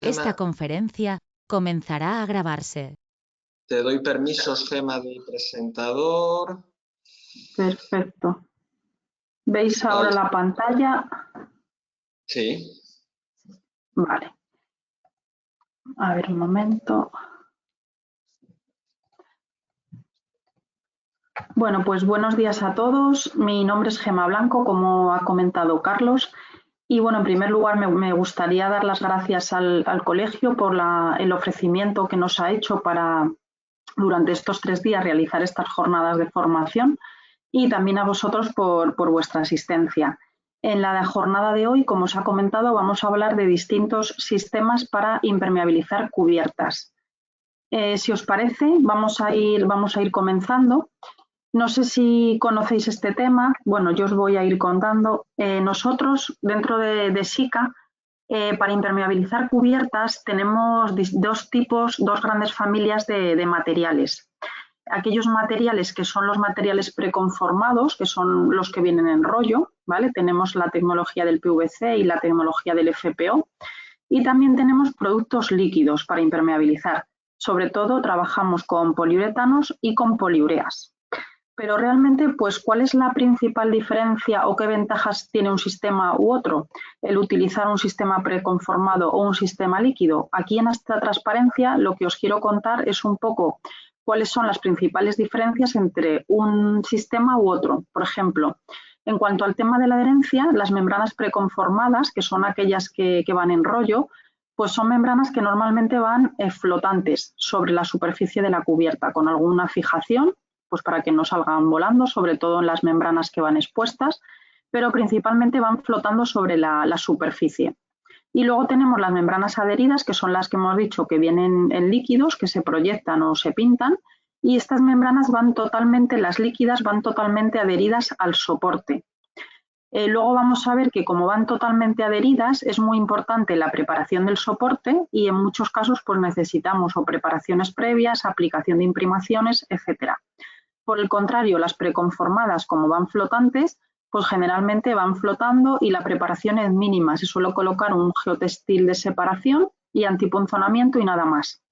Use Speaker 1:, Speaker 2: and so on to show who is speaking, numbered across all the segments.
Speaker 1: Esta
Speaker 2: Gema,
Speaker 1: conferencia comenzará a grabarse.
Speaker 2: te doy permisos, Gema, de presentador.
Speaker 3: Perfecto. ¿Veis ahora
Speaker 2: Vale.
Speaker 3: la pantalla?
Speaker 2: Sí.
Speaker 3: Vale. A ver, un momento. Bueno, pues buenos días a todos. Mi nombre es Gema Blanco, como ha comentado Carlos. Y bueno, en primer lugar me gustaría dar las gracias al colegio por el ofrecimiento que nos ha hecho para durante estos 3 días realizar estas jornadas de formación y también a vosotros por vuestra asistencia. En la jornada de hoy, como os ha comentado, vamos a hablar de distintos sistemas para impermeabilizar cubiertas. Si os parece, vamos a ir comenzando. No sé si conocéis este tema. Bueno, yo os voy a ir contando. Nosotros, dentro de SICA, para impermeabilizar cubiertas tenemos dos grandes familias de materiales. Aquellos materiales que son los materiales preconformados, que son los que vienen en rollo, ¿vale? Tenemos la tecnología del PVC y la tecnología del FPO. Y también tenemos productos líquidos para impermeabilizar. Sobre todo trabajamos con poliuretanos y con poliureas. Pero realmente, pues, ¿cuál es la principal diferencia o qué ventajas tiene un sistema u otro? El utilizar un sistema preconformado o un sistema líquido. Aquí en esta transparencia lo que os quiero contar es un poco cuáles son las principales diferencias entre un sistema u otro. Por ejemplo, en cuanto al tema de la adherencia, las membranas preconformadas, que son aquellas que van en rollo, pues son membranas que normalmente van flotantes sobre la superficie de la cubierta con alguna fijación, pues para que no salgan volando, sobre todo en las membranas que van expuestas, pero principalmente van flotando sobre la superficie. Y luego tenemos las membranas adheridas, que son las que hemos dicho que vienen en líquidos, que se proyectan o se pintan, y estas membranas las líquidas van totalmente adheridas al soporte. Luego vamos a ver que como van totalmente adheridas, es muy importante la preparación del soporte y en muchos casos pues necesitamos o preparaciones previas, aplicación de imprimaciones, etcétera. Por el contrario, las preconformadas, como van flotantes, pues generalmente van flotando y la preparación es mínima. Se suele colocar un geotextil de separación y antipunzonamiento y nada más.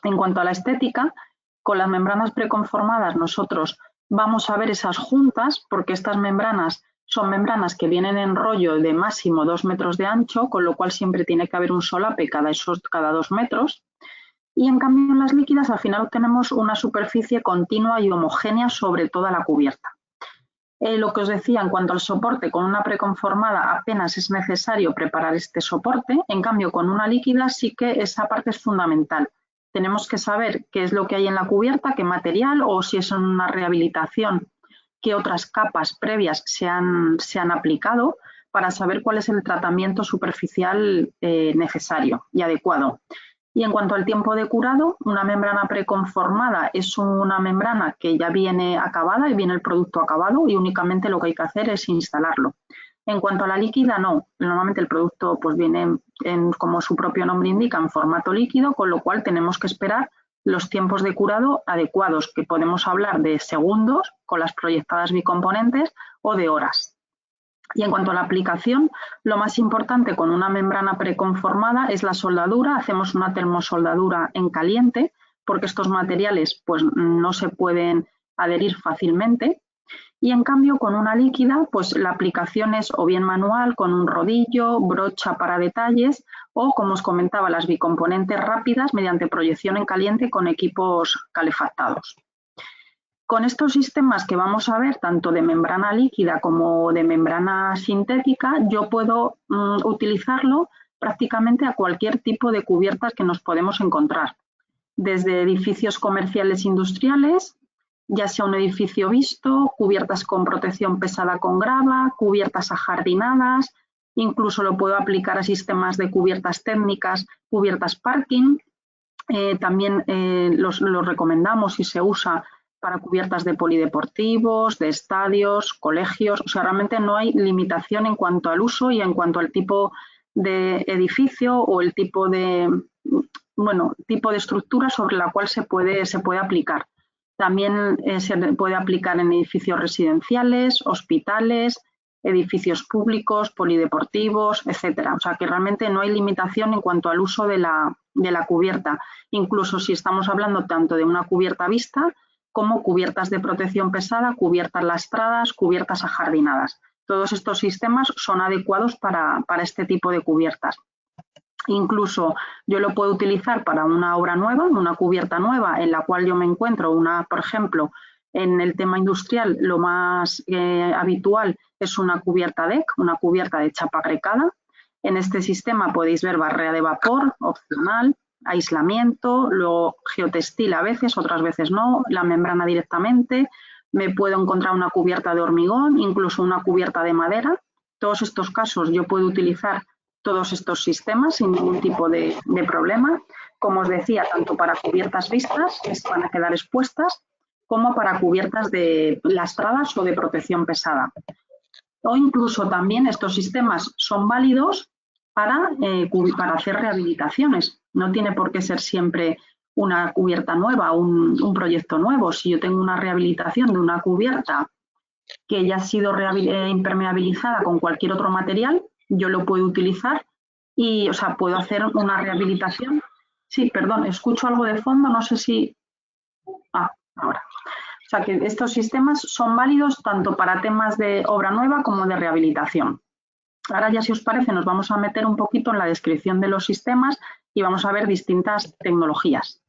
Speaker 3: En cuanto a la estética, con las membranas preconformadas nosotros vamos a ver esas juntas porque estas membranas son membranas que vienen en rollo de máximo 2 metros de ancho, con lo cual siempre tiene que haber un solape cada 2 metros. Y en cambio en las líquidas al final obtenemos una superficie continua y homogénea sobre toda la cubierta. Lo que os decía, en cuanto al soporte, con una preconformada apenas es necesario preparar este soporte, en cambio con una líquida sí que esa parte es fundamental. Tenemos que saber qué es lo que hay en la cubierta, qué material o si es una rehabilitación, qué otras capas previas se han aplicado para saber cuál es el tratamiento superficial necesario y adecuado. Y en cuanto al tiempo de curado, una membrana preconformada es una membrana que ya viene acabada y viene el producto acabado y únicamente lo que hay que hacer es instalarlo. En cuanto a la líquida, no. Normalmente el producto pues viene, como su propio nombre indica, en formato líquido, con lo cual tenemos que esperar los tiempos de curado adecuados, que podemos hablar de segundos con las proyectadas bicomponentes o de horas. Y en cuanto a la aplicación, lo más importante con una membrana preconformada es la soldadura. Hacemos una termosoldadura en caliente porque estos materiales pues, no se pueden adherir fácilmente. Y en cambio con una líquida pues la aplicación es o bien manual con un rodillo, brocha para detalles o como os comentaba las bicomponentes rápidas mediante proyección en caliente con equipos calefactados. Con estos sistemas que vamos a ver, tanto de membrana líquida como de membrana sintética, yo puedo utilizarlo prácticamente a cualquier tipo de cubiertas que nos podemos encontrar. Desde edificios comerciales industriales, ya sea un edificio visto, cubiertas con protección pesada con grava, cubiertas ajardinadas, incluso lo puedo aplicar a sistemas de cubiertas técnicas, cubiertas parking. También los recomendamos y se usa para cubiertas de polideportivos, de estadios, colegios. O sea, realmente no hay limitación en cuanto al uso y en cuanto al tipo de edificio o el tipo de, tipo de estructura sobre la cual se puede aplicar. También se puede aplicar en edificios residenciales, hospitales, edificios públicos, polideportivos, etcétera. O sea que realmente no hay limitación en cuanto al uso de la cubierta, incluso si estamos hablando tanto de una cubierta vista como cubiertas de protección pesada, cubiertas lastradas, cubiertas ajardinadas. Todos estos sistemas son adecuados para este tipo de cubiertas. Incluso yo lo puedo utilizar para una obra nueva, una cubierta nueva en la cual yo me encuentro, por ejemplo, en el tema industrial lo más habitual es una cubierta DEC, una cubierta de chapa grecada. En este sistema podéis ver barrera de vapor, opcional, aislamiento, luego geotextil a veces, otras veces no, la membrana directamente. Me puedo encontrar una cubierta de hormigón, incluso una cubierta de madera. Todos estos casos yo puedo utilizar todos estos sistemas sin ningún tipo de problema. Como os decía, tanto para cubiertas vistas, que van a quedar expuestas, como para cubiertas de lastradas o de protección pesada. O incluso también estos sistemas son válidos para hacer rehabilitaciones. No tiene por qué ser siempre una cubierta nueva, un proyecto nuevo. Si yo tengo una rehabilitación de una cubierta que ya ha sido impermeabilizada con cualquier otro material, yo lo puedo utilizar y, o sea, puedo hacer una rehabilitación. Sí, perdón, escucho algo de fondo, no sé si... ahora. O sea que estos sistemas son válidos tanto para temas de obra nueva como de rehabilitación. Ahora ya, si os parece, nos vamos a meter un poquito en la descripción de los sistemas y vamos a ver distintas tecnologías.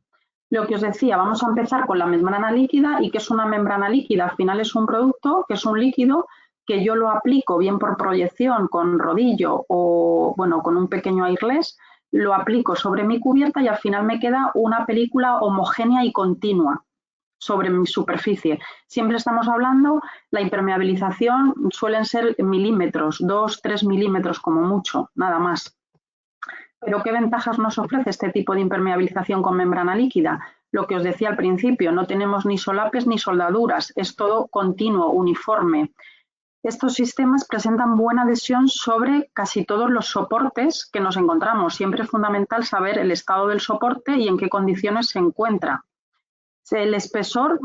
Speaker 3: Lo que os decía, vamos a empezar con la membrana líquida. ¿Y qué es una membrana líquida? Al final es un producto que es un líquido que yo lo aplico bien por proyección con rodillo o bueno, con un pequeño airless, lo aplico sobre mi cubierta y al final me queda una película homogénea y continua sobre mi superficie. Siempre estamos hablando, la impermeabilización suelen ser milímetros, 2-3 milímetros como mucho, nada más. ¿Pero qué ventajas nos ofrece este tipo de impermeabilización con membrana líquida? Lo que os decía al principio, no tenemos ni solapes ni soldaduras, es todo continuo, uniforme. Estos sistemas presentan buena adhesión sobre casi todos los soportes que nos encontramos. Siempre es fundamental saber el estado del soporte y en qué condiciones se encuentra. El espesor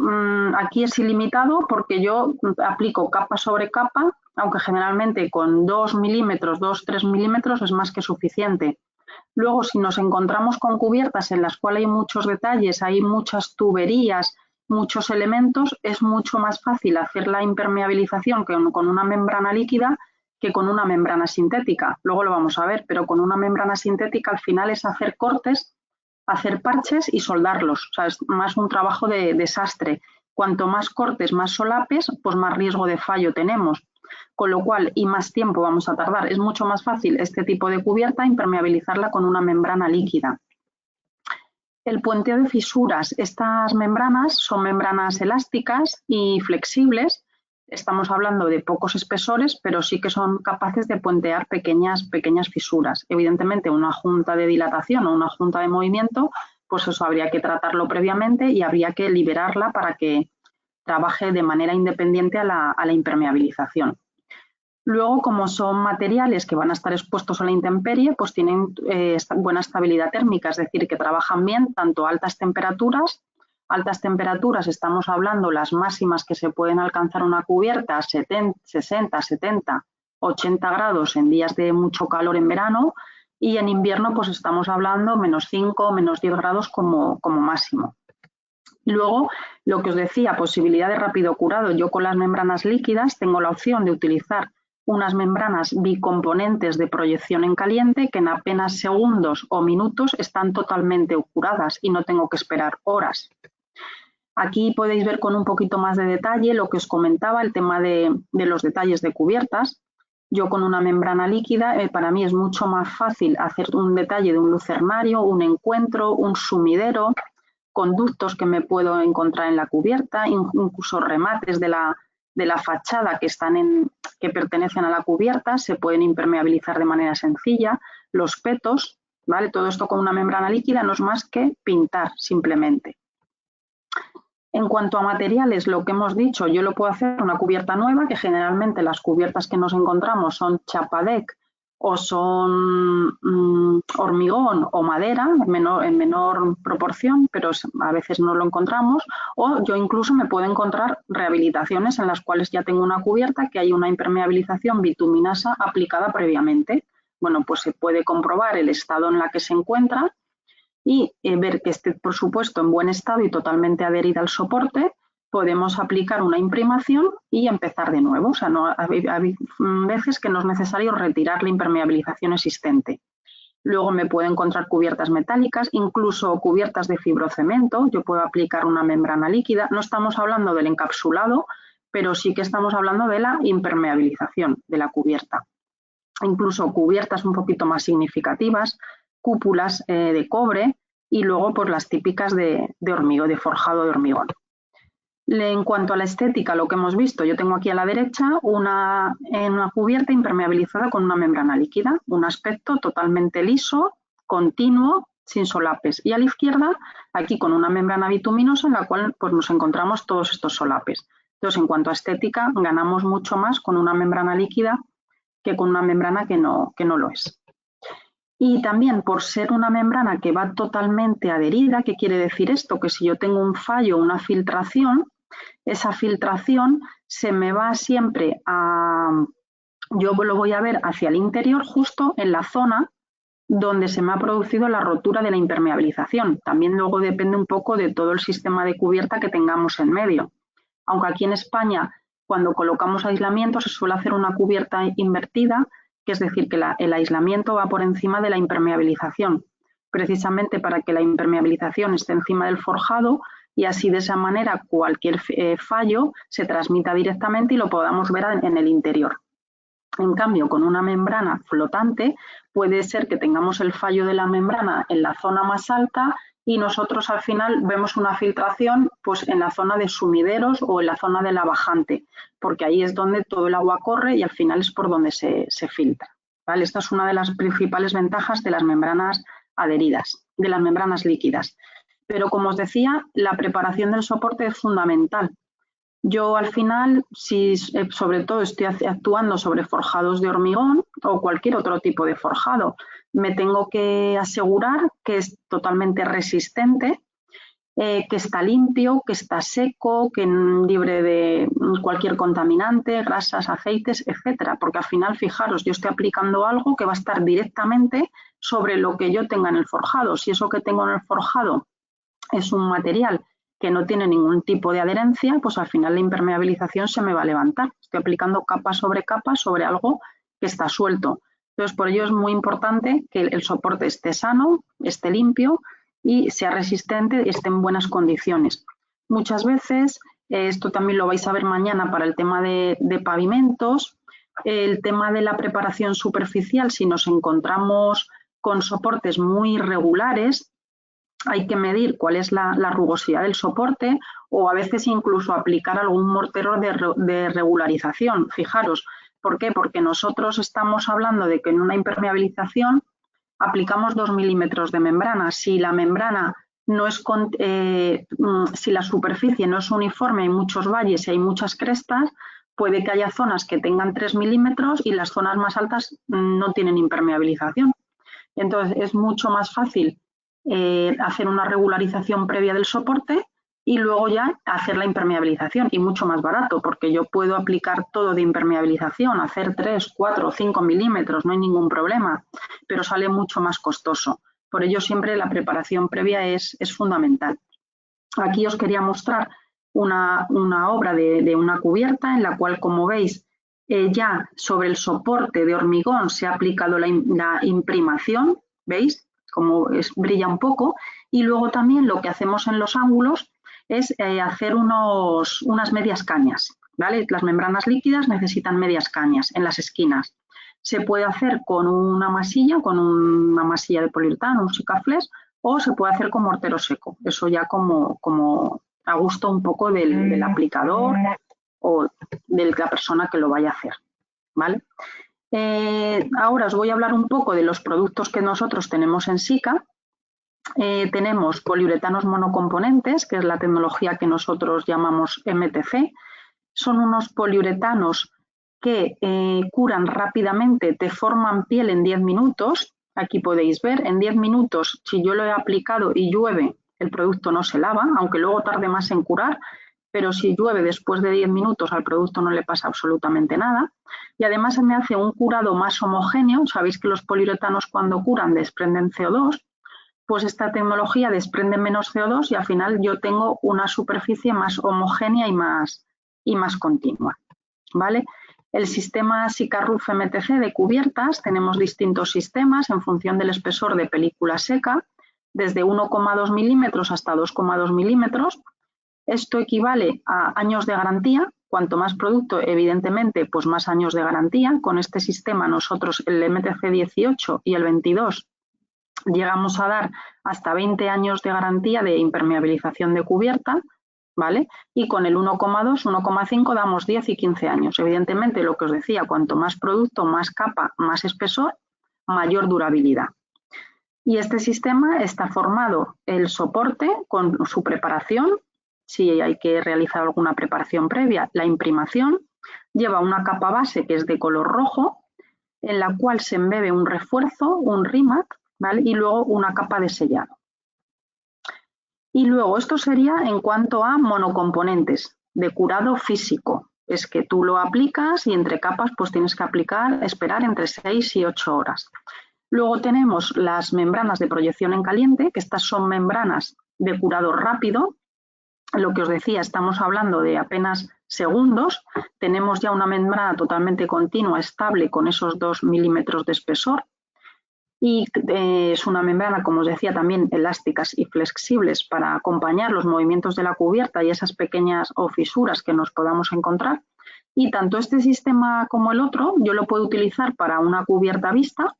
Speaker 3: aquí es ilimitado porque yo aplico capa sobre capa, aunque generalmente con 2 milímetros, 2-3 milímetros es más que suficiente. Luego, si nos encontramos con cubiertas en las cuales hay muchos detalles, hay muchas tuberías, muchos elementos, es mucho más fácil hacer la impermeabilización con una membrana líquida que con una membrana sintética. Luego lo vamos a ver, pero con una membrana sintética al final es hacer cortes, hacer parches y soldarlos. O sea, es más un trabajo de desastre. Cuanto más cortes, más solapes, pues más riesgo de fallo tenemos. Con lo cual, y más tiempo vamos a tardar. Es mucho más fácil este tipo de cubierta impermeabilizarla con una membrana líquida. El puenteo de fisuras. Estas membranas son membranas elásticas y flexibles. Estamos hablando de pocos espesores, pero sí que son capaces de puentear pequeñas fisuras. Evidentemente, una junta de dilatación o una junta de movimiento, pues eso habría que tratarlo previamente y habría que liberarla para que trabaje de manera independiente a la impermeabilización. Luego, como son materiales que van a estar expuestos a la intemperie, pues tienen buena estabilidad térmica, es decir, que trabajan bien tanto a altas temperaturas. Altas temperaturas, estamos hablando las máximas que se pueden alcanzar una cubierta, 60, 70, 80 grados en días de mucho calor en verano, y en invierno pues estamos hablando -5, -10 grados como máximo. Luego, lo que os decía, posibilidad de rápido curado. Yo con las membranas líquidas tengo la opción de utilizar unas membranas bicomponentes de proyección en caliente que en apenas segundos o minutos están totalmente curadas y no tengo que esperar horas. Aquí podéis ver con un poquito más de detalle lo que os comentaba, el tema de los detalles de cubiertas. Yo con una membrana líquida, para mí es mucho más fácil hacer un detalle de un lucernario, un encuentro, un sumidero, conductos que me puedo encontrar en la cubierta, incluso remates de la fachada que pertenecen a la cubierta, se pueden impermeabilizar de manera sencilla, los petos, ¿vale? Todo esto con una membrana líquida no es más que pintar simplemente. En cuanto a materiales, lo que hemos dicho, yo lo puedo hacer una cubierta nueva, que generalmente las cubiertas que nos encontramos son chapa DEC o son hormigón o madera en menor proporción, pero a veces no lo encontramos, o yo incluso me puedo encontrar rehabilitaciones en las cuales ya tengo una cubierta que hay una impermeabilización bituminasa aplicada previamente. Bueno, pues se puede comprobar el estado en la que se encuentra y ver que esté, por supuesto, en buen estado y totalmente adherida al soporte. Podemos aplicar una imprimación y empezar de nuevo. O sea, hay veces que no es necesario retirar la impermeabilización existente. Luego me puedo encontrar cubiertas metálicas, incluso cubiertas de fibrocemento. Yo puedo aplicar una membrana líquida. No estamos hablando del encapsulado, pero sí que estamos hablando de la impermeabilización de la cubierta. Incluso cubiertas un poquito más significativas, cúpulas de cobre y luego pues las típicas de hormigón, de forjado de hormigón. En cuanto a la estética, lo que hemos visto, yo tengo aquí a la derecha una cubierta impermeabilizada con una membrana líquida, un aspecto totalmente liso, continuo, sin solapes. Y a la izquierda, aquí con una membrana bituminosa en la cual pues, nos encontramos todos estos solapes. Entonces, en cuanto a estética, ganamos mucho más con una membrana líquida que con una membrana que no lo es. Y también por ser una membrana que va totalmente adherida, ¿qué quiere decir esto? Que si yo tengo un fallo, una filtración, esa filtración se me va siempre yo lo voy a ver hacia el interior, justo en la zona donde se me ha producido la rotura de la impermeabilización. También luego depende un poco de todo el sistema de cubierta que tengamos en medio. Aunque aquí en España, cuando colocamos aislamiento, se suele hacer una cubierta invertida, que es decir, que el aislamiento va por encima de la impermeabilización, precisamente para que la impermeabilización esté encima del forjado y así de esa manera cualquier fallo se transmita directamente y lo podamos ver en el interior. En cambio, con una membrana flotante puede ser que tengamos el fallo de la membrana en la zona más alta y nosotros al final vemos una filtración pues, en la zona de sumideros o en la zona de la bajante, porque ahí es donde todo el agua corre y al final es por donde se filtra. ¿Vale? Esta es una de las principales ventajas de las membranas adheridas, de las membranas líquidas. Pero como os decía, la preparación del soporte es fundamental. Yo al final, si sobre todo estoy actuando sobre forjados de hormigón o cualquier otro tipo de forjado, me tengo que asegurar que es totalmente resistente, que está limpio, que está seco, que libre de cualquier contaminante, grasas, aceites, etcétera. Porque al final, fijaros, yo estoy aplicando algo que va a estar directamente sobre lo que yo tenga en el forjado. Si eso que tengo en el forjado es un material que no tiene ningún tipo de adherencia, pues al final la impermeabilización se me va a levantar. Estoy aplicando capa sobre algo que está suelto. Entonces, por ello es muy importante que el soporte esté sano, esté limpio y sea resistente, esté en buenas condiciones. Muchas veces, esto también lo vais a ver mañana para el tema de pavimentos, el tema de la preparación superficial, si nos encontramos con soportes muy irregulares, hay que medir cuál es la rugosidad del soporte o a veces incluso aplicar algún mortero de regularización. Fijaros, ¿por qué? Porque nosotros estamos hablando de que en una impermeabilización aplicamos 2 milímetros de membrana. Si la membrana no es si la superficie no es uniforme, hay muchos valles y hay muchas crestas, puede que haya zonas que tengan 3 milímetros y las zonas más altas no tienen impermeabilización. Entonces es mucho más fácil hacer una regularización previa del soporte y luego ya hacer la impermeabilización, y mucho más barato porque yo puedo aplicar todo de impermeabilización, hacer 3, 4, 5 milímetros, no hay ningún problema, pero sale mucho más costoso. Por ello siempre la preparación previa es fundamental. Aquí os quería mostrar una obra de una cubierta en la cual, como veis, ya sobre el soporte de hormigón se ha aplicado la imprimación, ¿veis? Como brilla un poco, y luego también lo que hacemos en los ángulos es hacer unas medias cañas, ¿vale? Las membranas líquidas necesitan medias cañas en las esquinas. Se puede hacer con una masilla de poliuretano, un Sikaflex, o se puede hacer con mortero seco. Eso ya como a gusto un poco del aplicador o de la persona que lo vaya a hacer, ¿vale? Ahora os voy a hablar un poco de los productos que nosotros tenemos en Sika. Tenemos poliuretanos monocomponentes, que es la tecnología que nosotros llamamos MTC. Son unos poliuretanos que curan rápidamente, te forman piel en 10 minutos. Aquí podéis ver, en 10 minutos, si yo lo he aplicado y llueve, el producto no se lava, aunque luego tarde más en curar, pero si llueve después de 10 minutos al producto no le pasa absolutamente nada. Y además se me hace un curado más homogéneo. Sabéis que los poliuretanos cuando curan desprenden CO2, pues esta tecnología desprende menos CO2 y al final yo tengo una superficie más homogénea y más continua, ¿vale? El sistema Sicarruf MTC de cubiertas, tenemos distintos sistemas en función del espesor de película seca, desde 1,2 milímetros hasta 2,2 milímetros. Esto equivale a años de garantía. Cuanto más producto, evidentemente, pues más años de garantía. Con este sistema nosotros, el MTC 18 y el 22, llegamos a dar hasta 20 años de garantía de impermeabilización de cubierta, ¿vale? Y con el 1,2, 1,5 damos 10 y 15 años. Evidentemente, lo que os decía, cuanto más producto, más capa, más espesor, mayor durabilidad. Y este sistema está formado el soporte con su preparación, si hay que realizar alguna preparación previa, la imprimación, lleva una capa base que es de color rojo, en la cual se embebe un refuerzo, un RIMAT, ¿vale? Y luego una capa de sellado. Y luego esto sería en cuanto a monocomponentes de curado físico. Es que tú lo aplicas y entre capas pues tienes que esperar entre 6 y 8 horas. Luego tenemos las membranas de proyección en caliente, que estas son membranas de curado rápido. Lo que os decía, estamos hablando de apenas segundos. Tenemos ya una membrana totalmente continua, estable, con esos 2 milímetros de espesor. Y es una membrana, como os decía, también elásticas y flexibles para acompañar los movimientos de la cubierta y esas pequeñas o fisuras que nos podamos encontrar. Y tanto este sistema como el otro, yo lo puedo utilizar para una cubierta vista.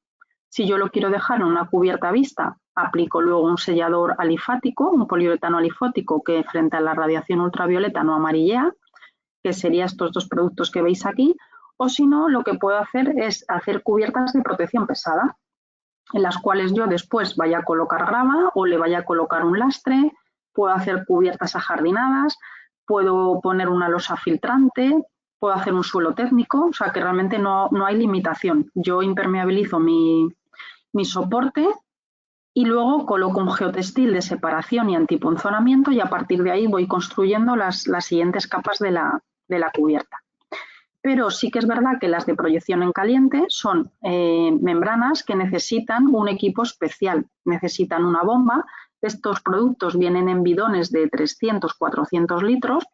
Speaker 3: Si yo lo quiero dejar en una cubierta vista, aplico luego un sellador alifático, un poliuretano alifático que frente a la radiación ultravioleta no amarillea, que serían estos dos productos que veis aquí. O si no, lo que puedo hacer es hacer cubiertas de protección pesada, en las cuales yo después vaya a colocar grava o le vaya a colocar un lastre, puedo hacer cubiertas ajardinadas, puedo poner una losa filtrante, puedo hacer un suelo técnico, o sea que realmente no hay limitación. Yo impermeabilizo mi soporte y luego coloco un geotextil de separación y antipunzonamiento y a partir de ahí voy construyendo las siguientes capas de la cubierta. Pero sí que es verdad que las de proyección en caliente son membranas que necesitan un equipo especial, necesitan una bomba. Estos productos vienen en bidones de 300, 400 litros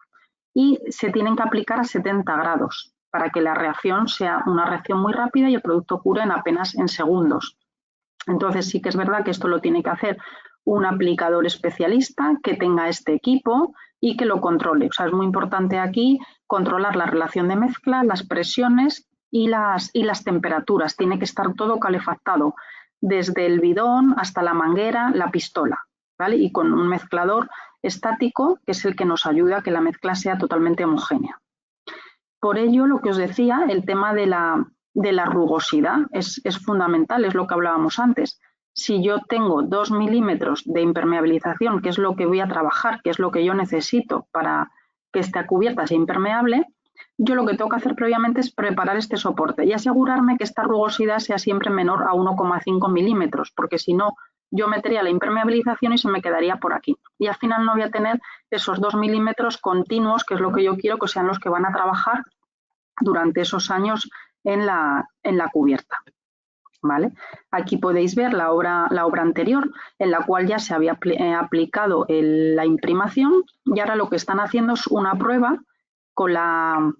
Speaker 3: y se tienen que aplicar a 70 grados para que la reacción sea una reacción muy rápida y el producto cure apenas en segundos. Entonces sí que es verdad que esto lo tiene que hacer un aplicador especialista que tenga este equipo y que lo controle. O sea, es muy importante aquí controlar la relación de mezcla, las presiones y las temperaturas. Tiene que estar todo calefactado, desde el bidón hasta la manguera, la pistola, ¿vale? Y con un mezclador estático, que es el que nos ayuda a que la mezcla sea totalmente homogénea. Por ello, lo que os decía, el tema de la rugosidad es fundamental, es lo que hablábamos antes. Si yo tengo 2 milímetros de impermeabilización, que es lo que voy a trabajar, que es lo que yo necesito para que esta cubierta sea impermeable, yo lo que tengo que hacer previamente es preparar este soporte y asegurarme que esta rugosidad sea siempre menor a 1,5 milímetros, porque si no, yo metería la impermeabilización y se me quedaría por aquí. Y al final no voy a tener esos 2 milímetros continuos, que es lo que yo quiero que sean los que van a trabajar durante esos años en la cubierta. ¿Vale? Aquí podéis ver la obra anterior en la cual ya se había aplicado la imprimación y ahora lo que están haciendo es una prueba con la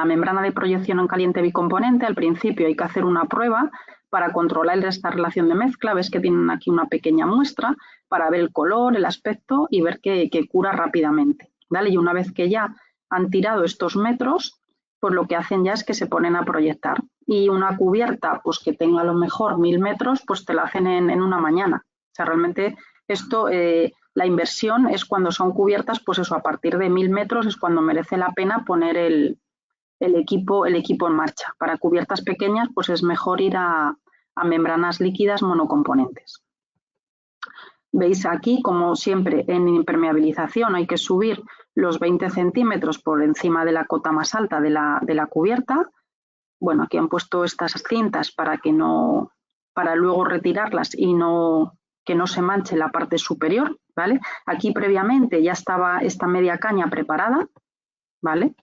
Speaker 3: membrana de proyección en caliente bicomponente. Al principio hay que hacer una prueba para controlar esta relación de mezcla. Ves que tienen aquí una pequeña muestra para ver el color, el aspecto y ver que cura rápidamente, ¿vale? Y una vez que ya han tirado estos metros, pues lo que hacen ya es que se ponen a proyectar. Y una cubierta pues que tenga a lo mejor 1000 metros, pues te la hacen en una mañana. O sea, realmente esto, la inversión es cuando son cubiertas, pues eso, a partir de 1000 metros es cuando merece la pena poner el equipo en marcha. Para cubiertas pequeñas, pues es mejor ir a membranas líquidas monocomponentes. Veis aquí, como siempre, en impermeabilización hay que subir los 20 centímetros por encima de la cota más alta de la cubierta. Bueno, aquí han puesto estas cintas para que no para luego retirarlas y que no se manche la parte superior, ¿vale? Aquí previamente ya estaba esta media caña preparada, ¿vale?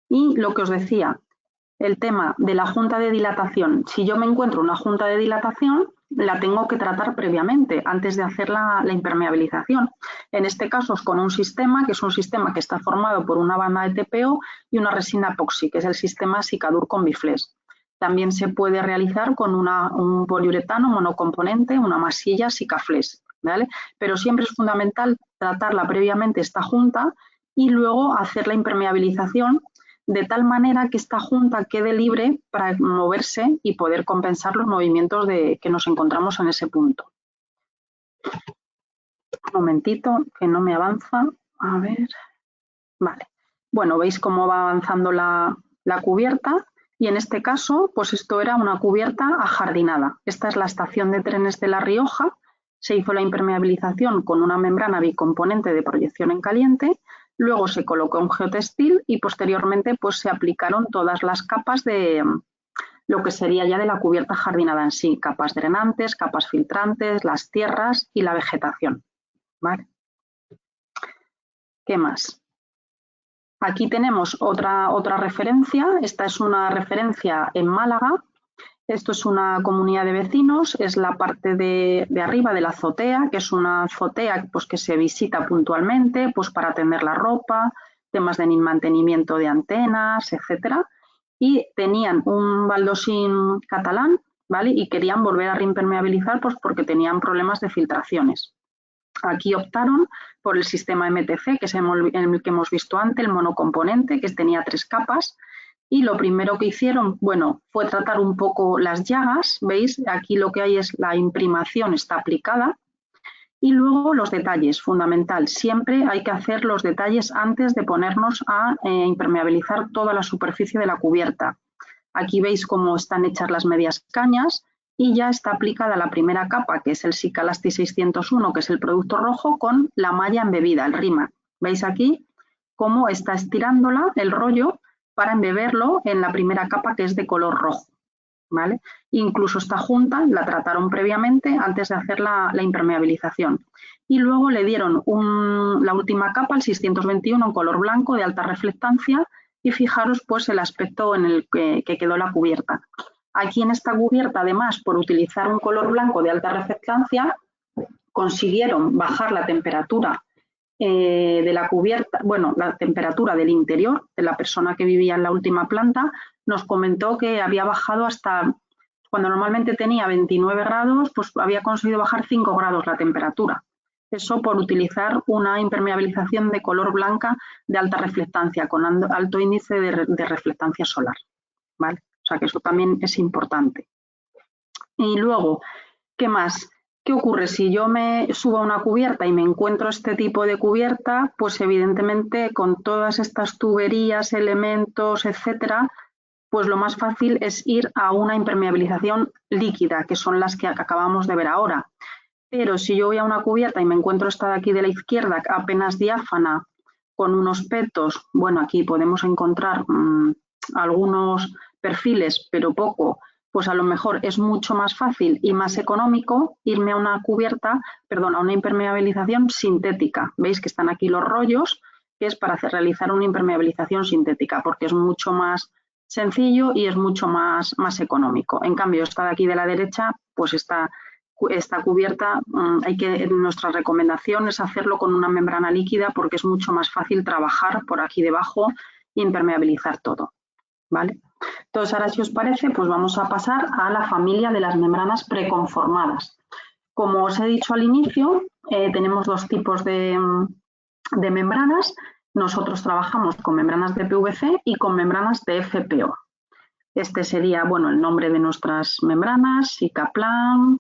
Speaker 3: Y lo que os decía, el tema de la junta de dilatación. Si yo me encuentro una junta de dilatación, la tengo que tratar previamente, antes de hacer la impermeabilización. En este caso es con un sistema, que es un sistema que está formado por una banda de TPO y una resina epoxi, que es el sistema Sicadur con Biflex. También se puede realizar con un poliuretano monocomponente, una masilla Sikaflex, ¿vale? Pero siempre es fundamental tratarla previamente esta junta y luego hacer la impermeabilización de tal manera que esta junta quede libre para moverse y poder compensar los movimientos que nos encontramos en ese punto. Un momentito, que no me avanza. A ver. Vale. Bueno, veis cómo va avanzando la cubierta. Y en este caso, pues esto era una cubierta ajardinada. Esta es la estación de trenes de La Rioja. Se hizo la impermeabilización con una membrana bicomponente de proyección en caliente. Luego se colocó un geotextil y posteriormente pues se aplicaron todas las capas de lo que sería ya de la cubierta jardinada en sí. Capas drenantes, capas filtrantes, las tierras y la vegetación. ¿Vale? ¿Qué más? Aquí tenemos otra referencia. Esta es una referencia en Málaga. Esto es una comunidad de vecinos, es la parte de arriba de la azotea, que es una azotea pues, que se visita puntualmente pues, para tender la ropa, temas de mantenimiento de antenas, etcétera. Y tenían un baldosín catalán, ¿vale? Y querían volver a reimpermeabilizar pues, porque tenían problemas de filtraciones. Aquí optaron por el sistema MTC, que es el que hemos visto antes, el monocomponente, que tenía 3 capas. Y lo primero que hicieron, bueno, fue tratar un poco las llagas, ¿veis? Aquí lo que hay es la imprimación está aplicada. Y luego los detalles, fundamental. Siempre hay que hacer los detalles antes de ponernos a impermeabilizar toda la superficie de la cubierta. Aquí veis cómo están hechas las medias cañas y ya está aplicada la primera capa, que es el Sicalasti 601, que es el producto rojo, con la malla embebida, el RIMAC. ¿Veis aquí cómo está estirándola, el rollo, para embeberlo en la primera capa, que es de color rojo? ¿Vale? Incluso esta junta la trataron previamente antes de hacer la impermeabilización. Y luego le dieron la última capa, el 621, en color blanco de alta reflectancia, y fijaros pues el aspecto en el que quedó la cubierta. Aquí en esta cubierta, además, por utilizar un color blanco de alta reflectancia, consiguieron bajar la temperatura de la cubierta, bueno, la temperatura del interior de la persona que vivía en la última planta. Nos comentó que había bajado hasta, cuando normalmente tenía 29 grados, pues había conseguido bajar 5 grados la temperatura. Eso por utilizar una impermeabilización de color blanca de alta reflectancia, con alto índice de reflectancia solar, ¿vale? O sea que eso también es importante. Y luego, ¿qué más? ¿Qué ocurre? Si yo me subo a una cubierta y me encuentro este tipo de cubierta, pues evidentemente con todas estas tuberías, elementos, etcétera, pues lo más fácil es ir a una impermeabilización líquida, que son las que acabamos de ver ahora. Pero si yo voy a una cubierta y me encuentro esta de aquí de la izquierda, apenas diáfana, con unos petos, bueno, aquí podemos encontrar algunos perfiles, pero poco, pues a lo mejor es mucho más fácil y más económico irme a una cubierta, perdón, a una impermeabilización sintética. Veis que están aquí los rollos, que es para realizar una impermeabilización sintética, porque es mucho más sencillo y es mucho más económico. En cambio, esta de aquí de la derecha, pues esta cubierta, nuestra recomendación es hacerlo con una membrana líquida porque es mucho más fácil trabajar por aquí debajo e impermeabilizar todo, ¿vale? Entonces, ahora si os parece, pues vamos a pasar a la familia de las membranas preconformadas. Como os he dicho al inicio, tenemos 2 tipos de membranas. Nosotros trabajamos con membranas de PVC y con membranas de FPO. Este sería, bueno, el nombre de nuestras membranas, Sikaplan,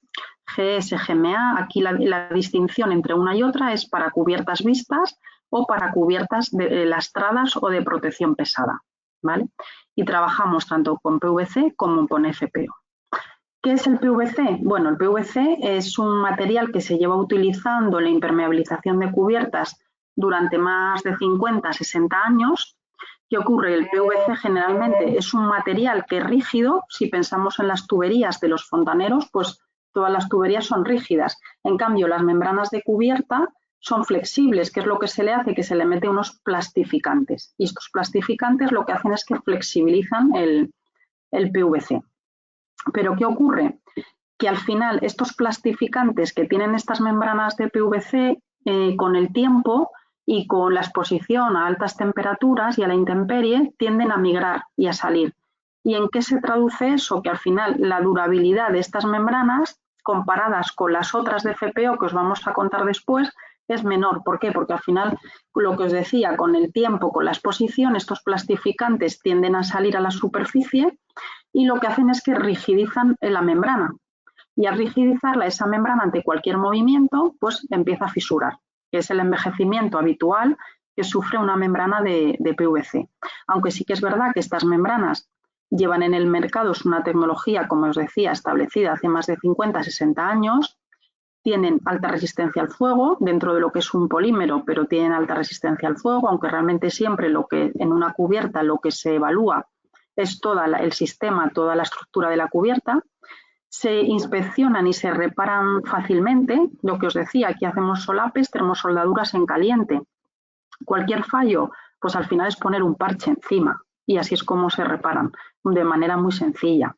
Speaker 3: GSGMA. Aquí la distinción entre una y otra es para cubiertas vistas o para cubiertas lastradas o de protección pesada, ¿vale? Y trabajamos tanto con PVC como con FPO. ¿Qué es el PVC? Bueno, el PVC es un material que se lleva utilizando en la impermeabilización de cubiertas durante más de 50, 60 años. ¿Qué ocurre? El PVC generalmente es un material que es rígido. Si pensamos en las tuberías de los fontaneros, pues todas las tuberías son rígidas. En cambio, las membranas de cubierta son flexibles, que es lo que se le hace, que se le mete unos plastificantes. Y estos plastificantes lo que hacen es que flexibilizan el PVC. Pero ¿qué ocurre? Que al final estos plastificantes que tienen estas membranas de PVC, con el tiempo y con la exposición a altas temperaturas y a la intemperie, tienden a migrar y a salir. ¿Y en qué se traduce eso? Que al final la durabilidad de estas membranas, comparadas con las otras de FPO que os vamos a contar después, es menor. ¿Por qué? Porque al final, lo que os decía, con el tiempo, con la exposición, estos plastificantes tienden a salir a la superficie y lo que hacen es que rigidizan la membrana. Y al rigidizarla, esa membrana, ante cualquier movimiento, pues empieza a fisurar, que es el envejecimiento habitual que sufre una membrana de PVC. Aunque sí que es verdad que estas membranas llevan en el mercado, es una tecnología, como os decía, establecida hace más de 50, 60 años, tienen alta resistencia al fuego dentro de lo que es un polímero, pero tienen alta resistencia al fuego, aunque realmente siempre lo que en una cubierta lo que se evalúa es todo el sistema, toda la estructura de la cubierta. Se inspeccionan y se reparan fácilmente. Lo que os decía, aquí hacemos solapes, tenemos soldaduras en caliente. Cualquier fallo, pues al final es poner un parche encima y así es como se reparan, de manera muy sencilla.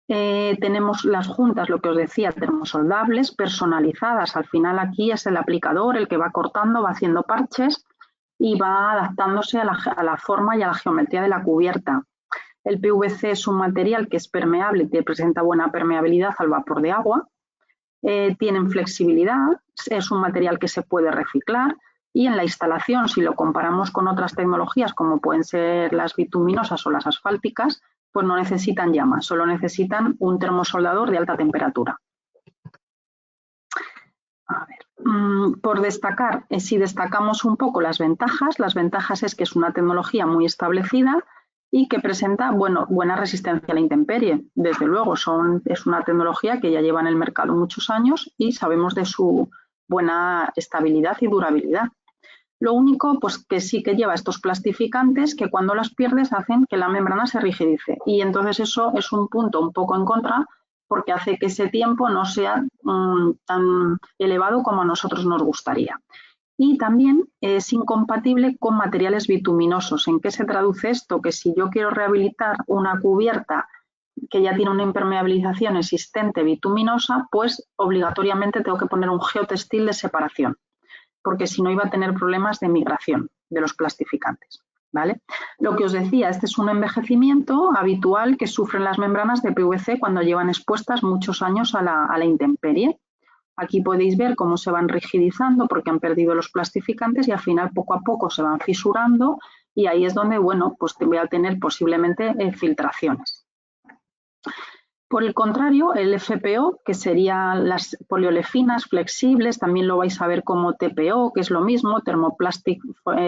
Speaker 3: Tenemos las juntas, lo que os decía, termosoldables, personalizadas. Al final aquí es el aplicador el que va cortando, va haciendo parches y va adaptándose a la forma y a la geometría de la cubierta. El PVC es un material que es permeable, que presenta buena permeabilidad al vapor de agua. Tienen flexibilidad, es un material que se puede reciclar y en la instalación, si lo comparamos con otras tecnologías como pueden ser las bituminosas o las asfálticas, pues no necesitan llamas, solo necesitan un termosoldador de alta temperatura. A ver, por destacar, si destacamos un poco las ventajas es que es una tecnología muy establecida y que presenta buena resistencia a la intemperie. Desde luego, es una tecnología que ya lleva en el mercado muchos años y sabemos de su buena estabilidad y durabilidad. Lo único, pues que sí que lleva estos plastificantes que cuando las pierdes hacen que la membrana se rigidice. Y entonces eso es un punto un poco en contra porque hace que ese tiempo no sea tan elevado como a nosotros nos gustaría. Y también es incompatible con materiales bituminosos. ¿En qué se traduce esto? Que si yo quiero rehabilitar una cubierta que ya tiene una impermeabilización existente bituminosa, pues obligatoriamente tengo que poner un geotextil de separación, porque si no iba a tener problemas de migración de los plastificantes, ¿vale? Lo que os decía, este es un envejecimiento habitual que sufren las membranas de PVC cuando llevan expuestas muchos años a la intemperie. Aquí podéis ver cómo se van rigidizando porque han perdido los plastificantes y al final poco a poco se van fisurando y ahí es donde, bueno, pues voy a tener posiblemente filtraciones. Por el contrario, el FPO, que serían las poliolefinas flexibles, también lo vais a ver como TPO, que es lo mismo, Thermoplastic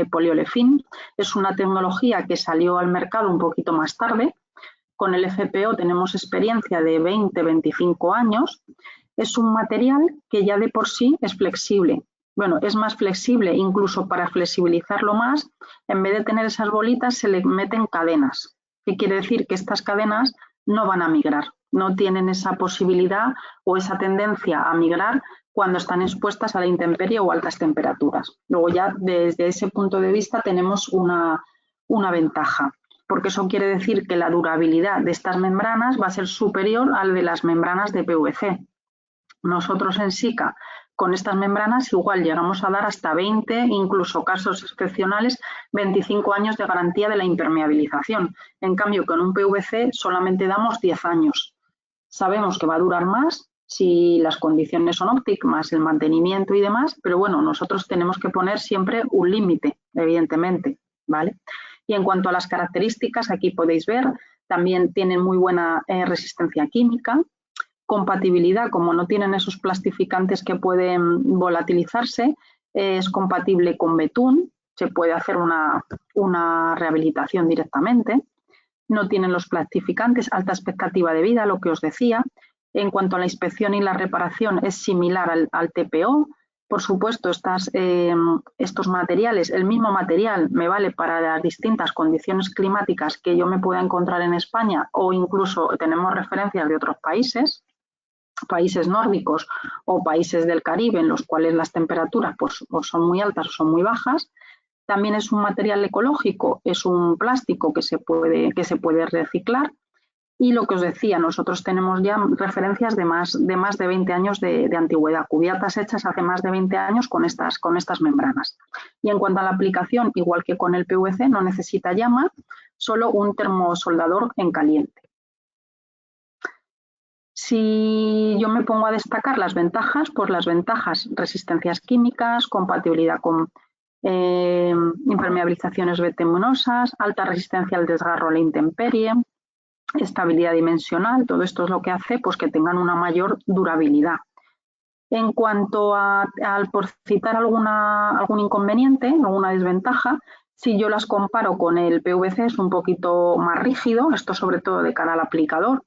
Speaker 3: Polyolefin, es una tecnología que salió al mercado un poquito más tarde. Con el FPO tenemos experiencia de 20-25 años. Es un material que ya de por sí es flexible. Bueno, es más flexible, incluso para flexibilizarlo más, en vez de tener esas bolitas se le meten cadenas. ¿Qué quiere decir? Que estas cadenas no van a migrar, no tienen esa posibilidad o esa tendencia a migrar cuando están expuestas a la intemperie o altas temperaturas. Luego ya desde ese punto de vista tenemos una ventaja, porque eso quiere decir que la durabilidad de estas membranas va a ser superior a la de las membranas de PVC. Nosotros en SICA con estas membranas igual llegamos a dar hasta 20, incluso casos excepcionales, 25 años de garantía de la impermeabilización. En cambio, con un PVC solamente damos 10 años. Sabemos que va a durar más si las condiciones son óptimas, el mantenimiento y demás, pero bueno, nosotros tenemos que poner siempre un límite, evidentemente, ¿vale? Y en cuanto a las características, aquí podéis ver, también tienen muy buena resistencia química. Compatibilidad, como no tienen esos plastificantes que pueden volatilizarse, es compatible con betún, se puede hacer una rehabilitación directamente. No tienen los plastificantes, alta expectativa de vida, lo que os decía. En cuanto a la inspección y la reparación es similar al TPO, Por supuesto, estos materiales, el mismo material me vale para las distintas condiciones climáticas que yo me pueda encontrar en España, o incluso tenemos referencias de otros países nórdicos o países del Caribe, en los cuales las temperaturas pues, o son muy altas o son muy bajas. También es un material ecológico, es un plástico que se puede reciclar. Y lo que os decía, nosotros tenemos ya referencias de más de 20 años de antigüedad, cubiertas hechas hace más de 20 años con estas membranas. Y en cuanto a la aplicación, igual que con el PVC, no necesita llama, solo un termosoldador en caliente. Si yo me pongo a destacar las ventajas, pues las ventajas, resistencias químicas, compatibilidad con impermeabilizaciones bituminosas, alta resistencia al desgarro a la intemperie, estabilidad dimensional, todo esto es lo que hace pues, que tengan una mayor durabilidad. En cuanto por citar algún inconveniente, alguna desventaja, si yo las comparo con el PVC es un poquito más rígido, esto sobre todo de cara al aplicador.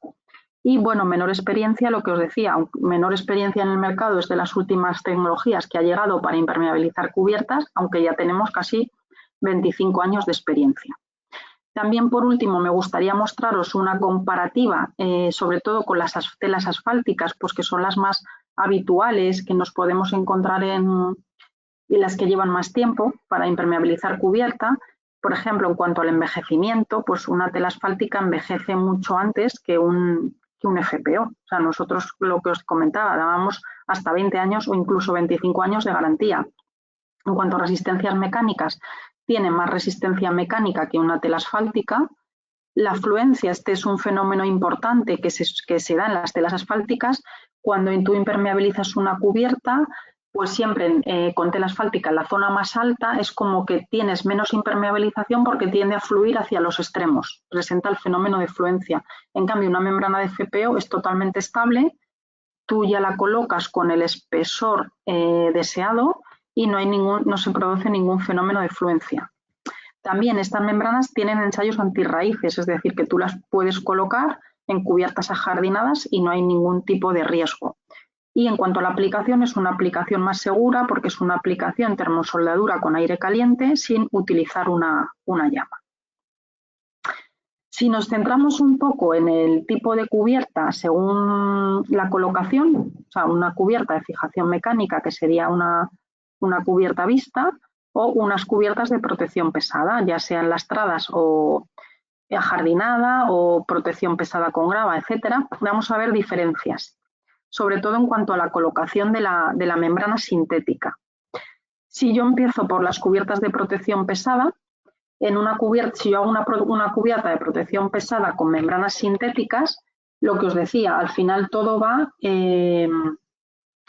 Speaker 3: Y bueno, menor experiencia, lo que os decía, menor experiencia en el mercado es de las últimas tecnologías que ha llegado para impermeabilizar cubiertas, aunque ya tenemos casi 25 años de experiencia. También, por último, me gustaría mostraros una comparativa, sobre todo con las telas asfálticas, pues que son las más habituales que nos podemos encontrar en las que llevan más tiempo para impermeabilizar cubierta. Por ejemplo, en cuanto al envejecimiento, pues una tela asfáltica envejece mucho antes que un FPO. O sea, nosotros, lo que os comentaba, dábamos hasta 20 años o incluso 25 años de garantía. En cuanto a resistencias mecánicas, tiene más resistencia mecánica que una tela asfáltica. La fluencia, este es un fenómeno importante que se da en las telas asfálticas. Cuando tú impermeabilizas una cubierta, pues siempre con tela asfáltica en la zona más alta es como que tienes menos impermeabilización porque tiende a fluir hacia los extremos, presenta el fenómeno de fluencia. En cambio, una membrana de FPO es totalmente estable, tú ya la colocas con el espesor deseado y no se produce ningún fenómeno de fluencia. También estas membranas tienen ensayos antirraíces, es decir, que tú las puedes colocar en cubiertas ajardinadas y no hay ningún tipo de riesgo. Y en cuanto a la aplicación, es una aplicación más segura porque es una aplicación termosoldadura con aire caliente sin utilizar una llama. Si nos centramos un poco en el tipo de cubierta según la colocación, o sea, una cubierta de fijación mecánica que sería una cubierta vista o unas cubiertas de protección pesada, ya sean lastradas o ajardinada o protección pesada con grava, etcétera, vamos a ver diferencias, sobre todo en cuanto a la colocación de la membrana sintética. Si yo empiezo por las cubiertas de protección pesada, si yo hago una cubierta de protección pesada con membranas sintéticas, lo que os decía, al final todo va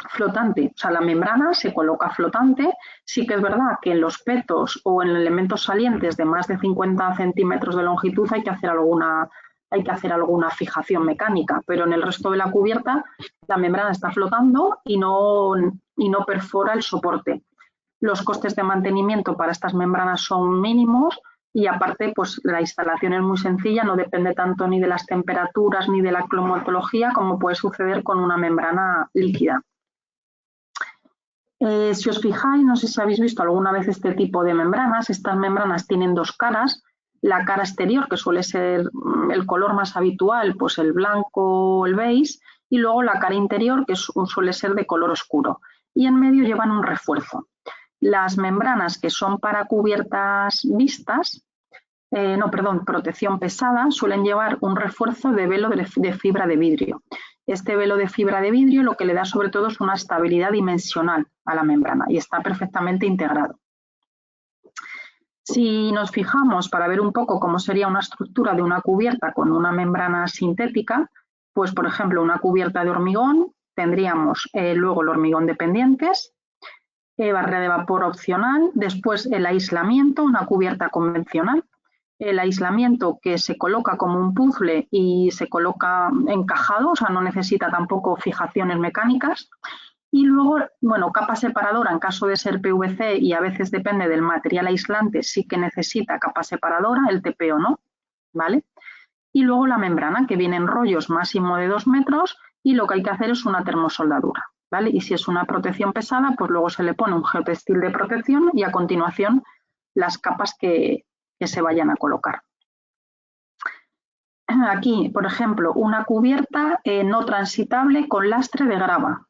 Speaker 3: flotante, o sea, la membrana se coloca flotante. Sí que es verdad que en los petos o en elementos salientes de más de 50 centímetros de longitud hay que hacer alguna fijación mecánica, pero en el resto de la cubierta la membrana está flotando y no perfora el soporte. Los costes de mantenimiento para estas membranas son mínimos y aparte pues la instalación es muy sencilla, no depende tanto ni de las temperaturas ni de la climatología como puede suceder con una membrana líquida. Si os fijáis, no sé si habéis visto alguna vez este tipo de membranas. Estas membranas tienen dos caras. La cara exterior, que suele ser el color más habitual, pues el blanco o el beige, y luego la cara interior, que suele ser de color oscuro. Y en medio llevan un refuerzo. Las membranas que son para cubiertas vistas, protección pesada, suelen llevar un refuerzo de velo de fibra de vidrio. Este velo de fibra de vidrio lo que le da sobre todo es una estabilidad dimensional a la membrana y está perfectamente integrado. Si nos fijamos para ver un poco cómo sería una estructura de una cubierta con una membrana sintética, pues por ejemplo una cubierta de hormigón, tendríamos luego el hormigón de pendientes, barrera de vapor opcional, después el aislamiento, una cubierta convencional, el aislamiento que se coloca como un puzzle y se coloca encajado, o sea, no necesita tampoco fijaciones mecánicas. Y luego, bueno, capa separadora en caso de ser PVC y a veces depende del material aislante, sí que necesita capa separadora, el TPO no, ¿vale? Y luego la membrana que viene en rollos máximo de 2 metros y lo que hay que hacer es una termosoldadura. ¿vale? Y si es una protección pesada, pues luego se le pone un geotextil de protección y a continuación las capas que se vayan a colocar. Aquí, por ejemplo, una cubierta no transitable con lastre de grava.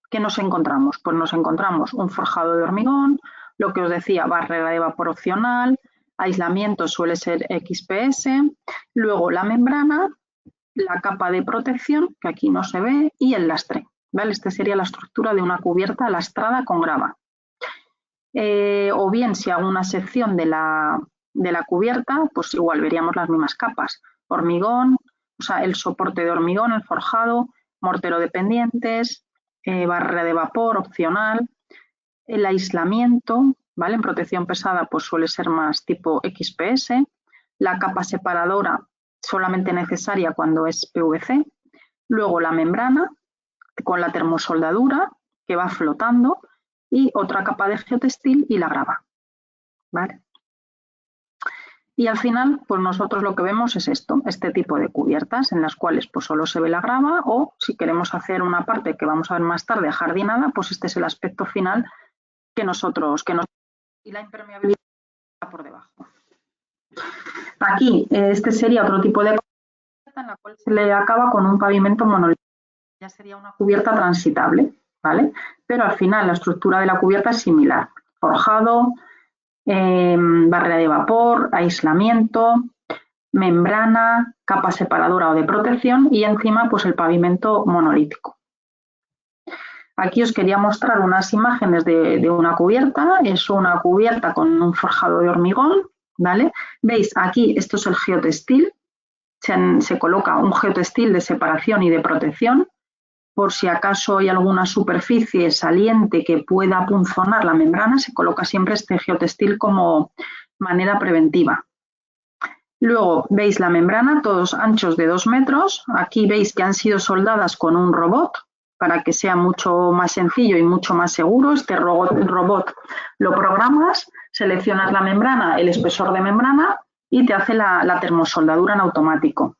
Speaker 3: ¿Qué nos encontramos? Pues nos encontramos un forjado de hormigón, lo que os decía, barrera de vapor opcional, aislamiento suele ser XPS, luego la membrana, la capa de protección, que aquí no se ve, y el lastre, ¿vale? Esta sería la estructura de una cubierta lastrada con grava. O bien, si hago una sección de la cubierta, pues igual veríamos las mismas capas. Hormigón, o sea, el soporte de hormigón, el forjado, mortero de pendientes, barrera de vapor opcional, el aislamiento, ¿vale? En protección pesada pues suele ser más tipo XPS, la capa separadora solamente necesaria cuando es PVC, luego la membrana con la termosoldadura que va flotando y otra capa de geotextil y la grava, ¿vale? Y al final, pues nosotros lo que vemos es esto, este tipo de cubiertas en las cuales pues solo se ve la grava o si queremos hacer una parte que vamos a ver más tarde jardinada, pues este es el aspecto final que nosotros y la impermeabilidad por debajo. Aquí, este sería otro tipo de cubierta en la cual se le acaba con un pavimento monolítico. Ya sería una cubierta transitable, ¿vale? Pero al final la estructura de la cubierta es similar. Forjado, barrera de vapor, aislamiento, membrana, capa separadora o de protección y encima pues el pavimento monolítico. Aquí os quería mostrar unas imágenes de una cubierta. Es una cubierta con un forjado de hormigón, ¿vale? Veis aquí, esto es el geotextil. Se coloca un geotextil de separación y de protección. Por si acaso hay alguna superficie saliente que pueda punzonar la membrana, se coloca siempre este geotextil como manera preventiva. Luego veis la membrana, todos anchos de 2 metros. Aquí veis que han sido soldadas con un robot para que sea mucho más sencillo y mucho más seguro. Este robot lo programas, seleccionas la membrana, el espesor de membrana y te hace la termosoldadura en automático.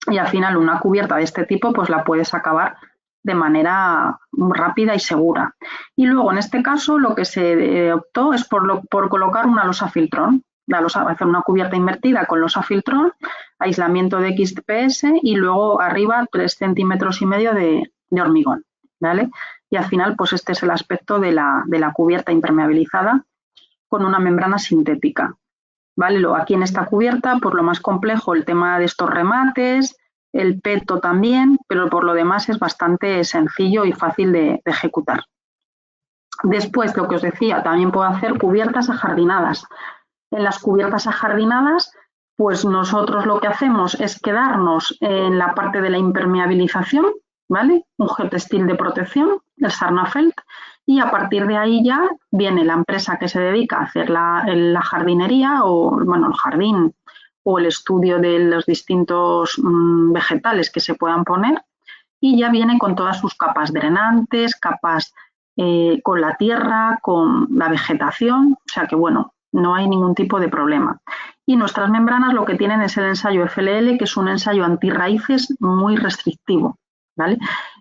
Speaker 3: Y al final una cubierta de este tipo pues la puedes acabar de manera rápida y segura. Y luego en este caso lo que se optó es por colocar una losa filtrón. Hacer una cubierta invertida con losa filtrón, aislamiento de XPS y luego arriba 3,5 centímetros de hormigón, ¿vale? Y al final pues este es el aspecto de la cubierta impermeabilizada con una membrana sintética, ¿vale? Aquí en esta cubierta por lo más complejo el tema de estos remates, el peto también, pero por lo demás es bastante sencillo y fácil de ejecutar. Después, lo que os decía, también puedo hacer cubiertas ajardinadas. En las cubiertas ajardinadas, pues nosotros lo que hacemos es quedarnos en la parte de la impermeabilización, ¿vale? Un geotextil de protección, el Sarnafelt, y a partir de ahí ya viene la empresa que se dedica a hacer la jardinería o, bueno, el jardín o el estudio de los distintos vegetales que se puedan poner y ya viene con todas sus capas drenantes, capas con la tierra, con la vegetación, o sea que bueno, no hay ningún tipo de problema. Y nuestras membranas lo que tienen es el ensayo FLL, que es un ensayo antirraíces muy restrictivo, ¿vale?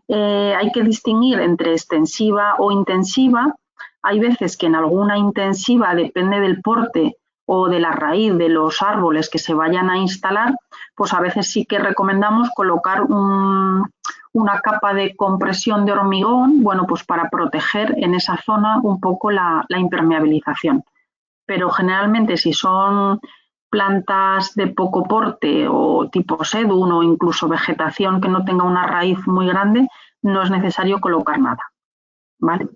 Speaker 3: Hay que distinguir entre extensiva o intensiva. Hay veces que en alguna intensiva, depende del porte o de la raíz de los árboles que se vayan a instalar, pues a veces sí que recomendamos colocar una capa de compresión de hormigón, bueno, pues para proteger en esa zona un poco la impermeabilización. Pero generalmente si son plantas de poco porte o tipo sedum o incluso vegetación que no tenga una raíz muy grande, no es necesario colocar nada, ¿vale?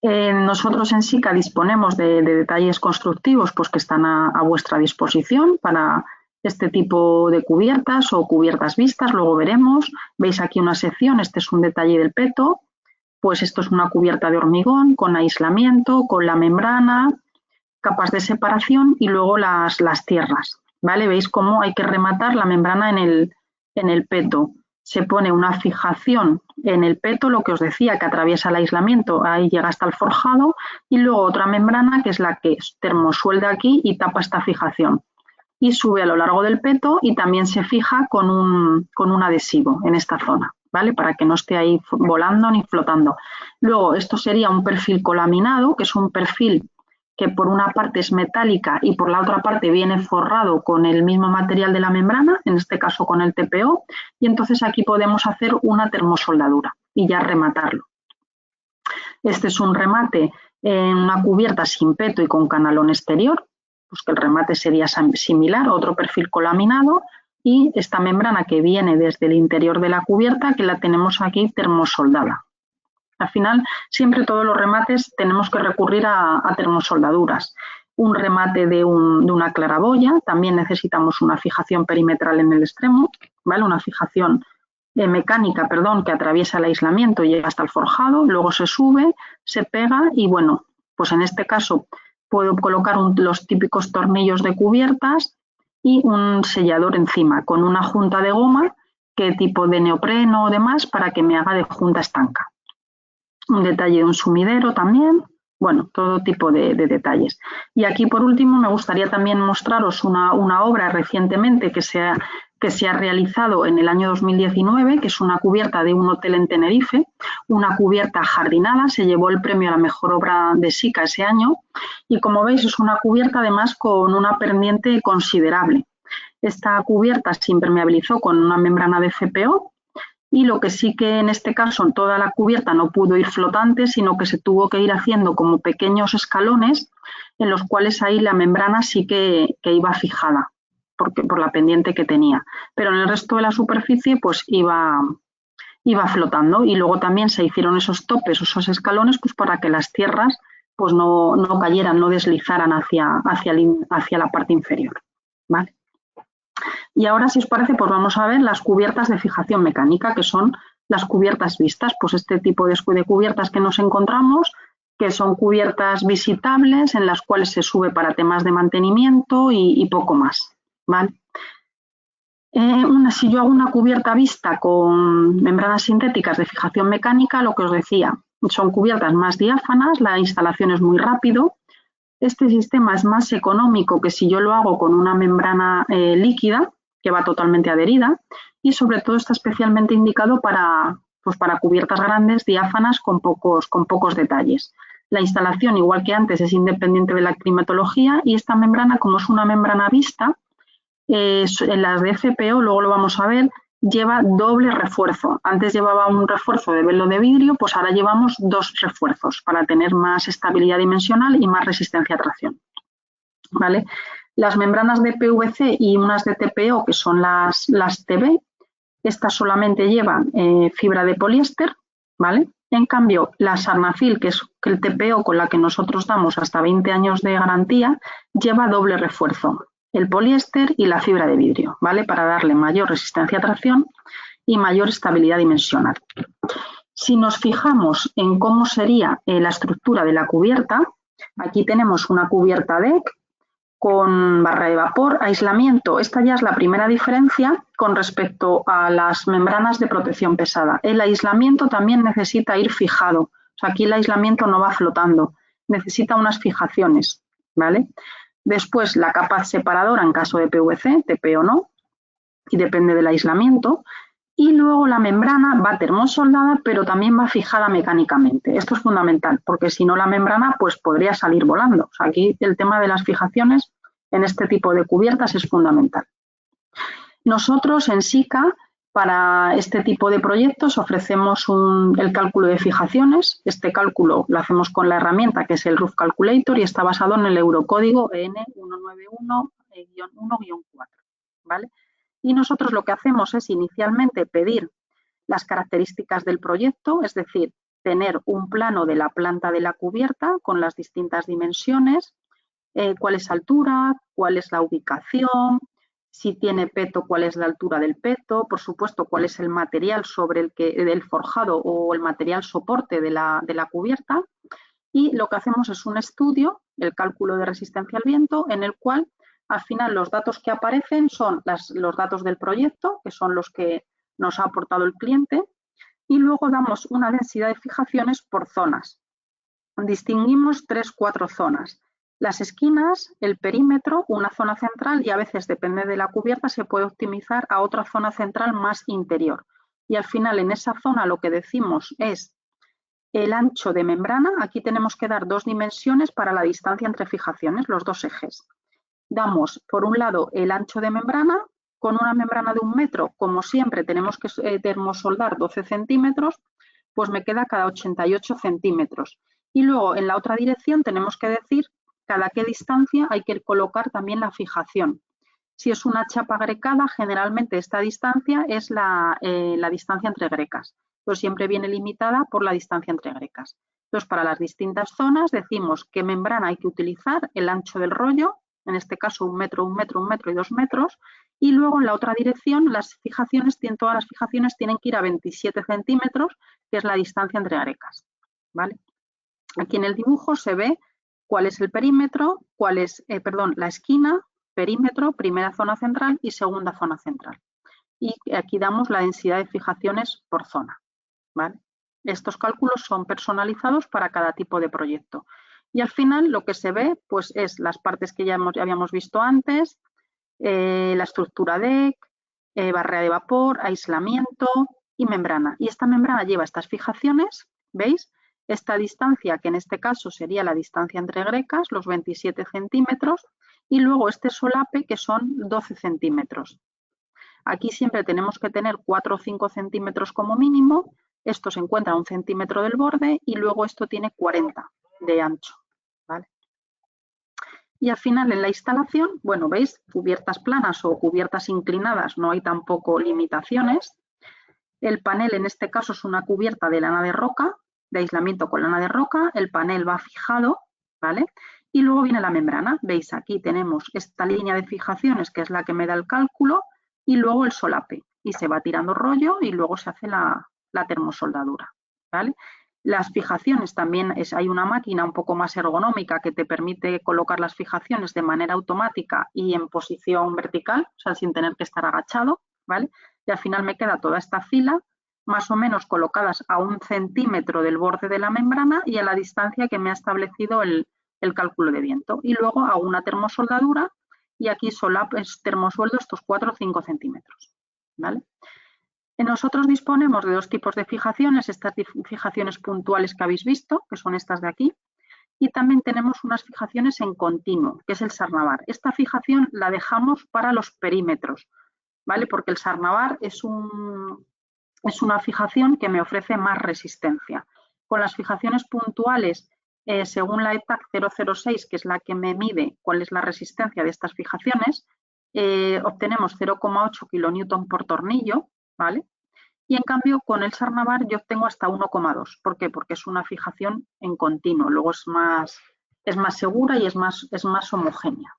Speaker 3: Nosotros en SICA disponemos de detalles constructivos pues que están a vuestra disposición para este tipo de cubiertas o cubiertas vistas, luego veremos. Veis aquí una sección, este es un detalle del peto, pues esto es una cubierta de hormigón con aislamiento, con la membrana, capas de separación y luego las tierras, ¿vale? Veis cómo hay que rematar la membrana en el peto. Se pone una fijación en el peto, lo que os decía, que atraviesa el aislamiento, ahí llega hasta el forjado, y luego otra membrana que es la que termosuelda aquí y tapa esta fijación. Y sube a lo largo del peto y también se fija con un adhesivo en esta zona, ¿vale? Para que no esté ahí volando ni flotando. Luego, esto sería un perfil colaminado, que es un perfil que por una parte es metálica y por la otra parte viene forrado con el mismo material de la membrana, en este caso con el TPO, y entonces aquí podemos hacer una termosoldadura y ya rematarlo. Este es un remate en una cubierta sin peto y con canalón exterior, pues que el remate sería similar, otro perfil colaminado, y esta membrana que viene desde el interior de la cubierta, que la tenemos aquí termosoldada. Al final, siempre todos los remates tenemos que recurrir a termosoldaduras. Un remate de una claraboya, también necesitamos una fijación perimetral en el extremo, ¿vale? Una fijación mecánica, perdón, que atraviesa el aislamiento y llega hasta el forjado, luego se sube, se pega y bueno, pues en este caso puedo colocar los típicos tornillos de cubiertas y un sellador encima con una junta de goma, que tipo de neopreno o demás, para que me haga de junta estanca. Un detalle de un sumidero también, bueno, todo tipo de detalles. Y aquí por último me gustaría también mostraros una obra recientemente que se ha realizado en el año 2019, que es una cubierta de un hotel en Tenerife, una cubierta jardinada, se llevó el premio a la mejor obra de SICA ese año y como veis es una cubierta además con una pendiente considerable. Esta cubierta se impermeabilizó con una membrana de FPO y lo que sí que en este caso en toda la cubierta no pudo ir flotante, sino que se tuvo que ir haciendo como pequeños escalones en los cuales ahí la membrana sí que iba fijada por la pendiente que tenía, pero en el resto de la superficie pues iba flotando y luego también se hicieron esos topes, esos escalones, pues para que las tierras pues no cayeran, no deslizaran hacia la parte inferior, ¿vale? Y ahora, si os parece, pues vamos a ver las cubiertas de fijación mecánica, que son las cubiertas vistas, pues este tipo de cubiertas que nos encontramos, que son cubiertas visitables en las cuales se sube para temas de mantenimiento y poco más, ¿vale? Si yo hago una cubierta vista con membranas sintéticas de fijación mecánica, lo que os decía, son cubiertas más diáfanas, la instalación es muy rápido. Este sistema es más económico que si yo lo hago con una membrana líquida, que va totalmente adherida, y sobre todo está especialmente indicado para cubiertas grandes, diáfanas, con pocos detalles. La instalación, igual que antes, es independiente de la climatología y esta membrana, como es una membrana vista, en las de FPO, luego lo vamos a ver, lleva doble refuerzo. Antes llevaba un refuerzo de velo de vidrio, pues ahora llevamos dos refuerzos para tener más estabilidad dimensional y más resistencia a tracción, ¿vale? Las membranas de PVC y unas de TPO, que son las TB, estas solamente llevan fibra de poliéster, ¿vale? En cambio, la Sarnafil, que es el TPO con la que nosotros damos hasta 20 años de garantía, lleva doble refuerzo, el poliéster y la fibra de vidrio, ¿vale? Para darle mayor resistencia a tracción y mayor estabilidad dimensional. Si nos fijamos en cómo sería la estructura de la cubierta, aquí tenemos una cubierta deck con barra de vapor, aislamiento. Esta ya es la primera diferencia con respecto a las membranas de protección pesada. El aislamiento también necesita ir fijado. O sea, aquí el aislamiento no va flotando, necesita unas fijaciones, ¿vale? Después la capa separadora en caso de PVC, TPO no, y depende del aislamiento. Y luego la membrana va termosoldada, pero también va fijada mecánicamente. Esto es fundamental, porque si no la membrana pues podría salir volando. O sea, aquí el tema de las fijaciones en este tipo de cubiertas es fundamental. Nosotros en SICA, para este tipo de proyectos, ofrecemos el cálculo de fijaciones. Este cálculo lo hacemos con la herramienta que es el Roof Calculator y está basado en el Eurocódigo EN 191-1-4, ¿vale? Y nosotros lo que hacemos es inicialmente pedir las características del proyecto, es decir, tener un plano de la planta de la cubierta con las distintas dimensiones, cuál es la altura, cuál es la ubicación, si tiene peto, cuál es la altura del peto, por supuesto, cuál es el material sobre el forjado o el material soporte de la cubierta. Y lo que hacemos es un estudio, el cálculo de resistencia al viento, en el cual al final los datos que aparecen son los datos del proyecto, que son los que nos ha aportado el cliente, y luego damos una densidad de fijaciones por zonas. Distinguimos 3-4 zonas. Las esquinas, el perímetro, una zona central y a veces, depende de la cubierta, se puede optimizar a otra zona central más interior. y al final en esa zona lo que decimos es el ancho de membrana. Aquí tenemos que dar 2 dimensiones para la distancia entre fijaciones, los 2 ejes. Damos por un lado el ancho de membrana, con una membrana de 1 metro, como siempre tenemos que termosoldar 12 centímetros, pues me queda cada 88 centímetros. Y luego en la otra dirección tenemos que decir cada qué distancia hay que colocar también la fijación. Si es una chapa grecada, generalmente esta distancia es la distancia entre grecas, pero siempre viene limitada por la distancia entre grecas. Entonces, para las distintas zonas decimos qué membrana hay que utilizar, el ancho del rollo, en este caso 1 metro, 1 metro, 1 metro y 2 metros, y luego en la otra dirección todas las fijaciones tienen que ir a 27 centímetros, que es la distancia entre grecas, ¿vale? Aquí en el dibujo se ve cuál es el perímetro, la esquina, perímetro, primera zona central y segunda zona central. Y aquí damos la densidad de fijaciones por zona, ¿vale? Estos cálculos son personalizados para cada tipo de proyecto. Y al final lo que se ve pues, es las partes que ya habíamos visto antes, la estructura DEC, barrera de vapor, aislamiento y membrana. Y esta membrana lleva estas fijaciones, ¿veis? Esta distancia, que en este caso sería la distancia entre grecas, los 27 centímetros, y luego este solape, que son 12 centímetros. Aquí siempre tenemos que tener 4 o 5 centímetros como mínimo. Esto se encuentra a 1 centímetro del borde y luego esto tiene 40 de ancho, ¿vale? Y al final en la instalación, bueno, veis, cubiertas planas o cubiertas inclinadas, no hay tampoco limitaciones. El panel en este caso es una cubierta de lana de roca, de aislamiento con lana de roca, el panel va fijado, ¿vale? Y luego viene la membrana, veis aquí tenemos esta línea de fijaciones que es la que me da el cálculo y luego el solape y se va tirando rollo y luego se hace la termosoldadura, ¿vale? Las fijaciones también hay una máquina un poco más ergonómica que te permite colocar las fijaciones de manera automática y en posición vertical, o sea, sin tener que estar agachado, ¿vale? Y al final me queda toda esta fila más o menos colocadas a 1 centímetro del borde de la membrana y a la distancia que me ha establecido el cálculo de viento. Y luego hago una termosoldadura y aquí termosueldo estos 4 o 5 centímetros, ¿vale? Nosotros disponemos de 2 tipos de fijaciones, estas fijaciones puntuales que habéis visto, que son estas de aquí, y también tenemos unas fijaciones en continuo, que es el Sarnavar. Esta fijación la dejamos para los perímetros, ¿vale? Porque el Sarnavar es una fijación que me ofrece más resistencia. Con las fijaciones puntuales, según la ETAC 006, que es la que me mide cuál es la resistencia de estas fijaciones, obtenemos 0,8 kilonewton por tornillo, ¿vale? Y en cambio con el Sarnavar yo obtengo hasta 1,2. ¿Por qué? Porque es una fijación en continuo, luego es más segura y es más homogénea.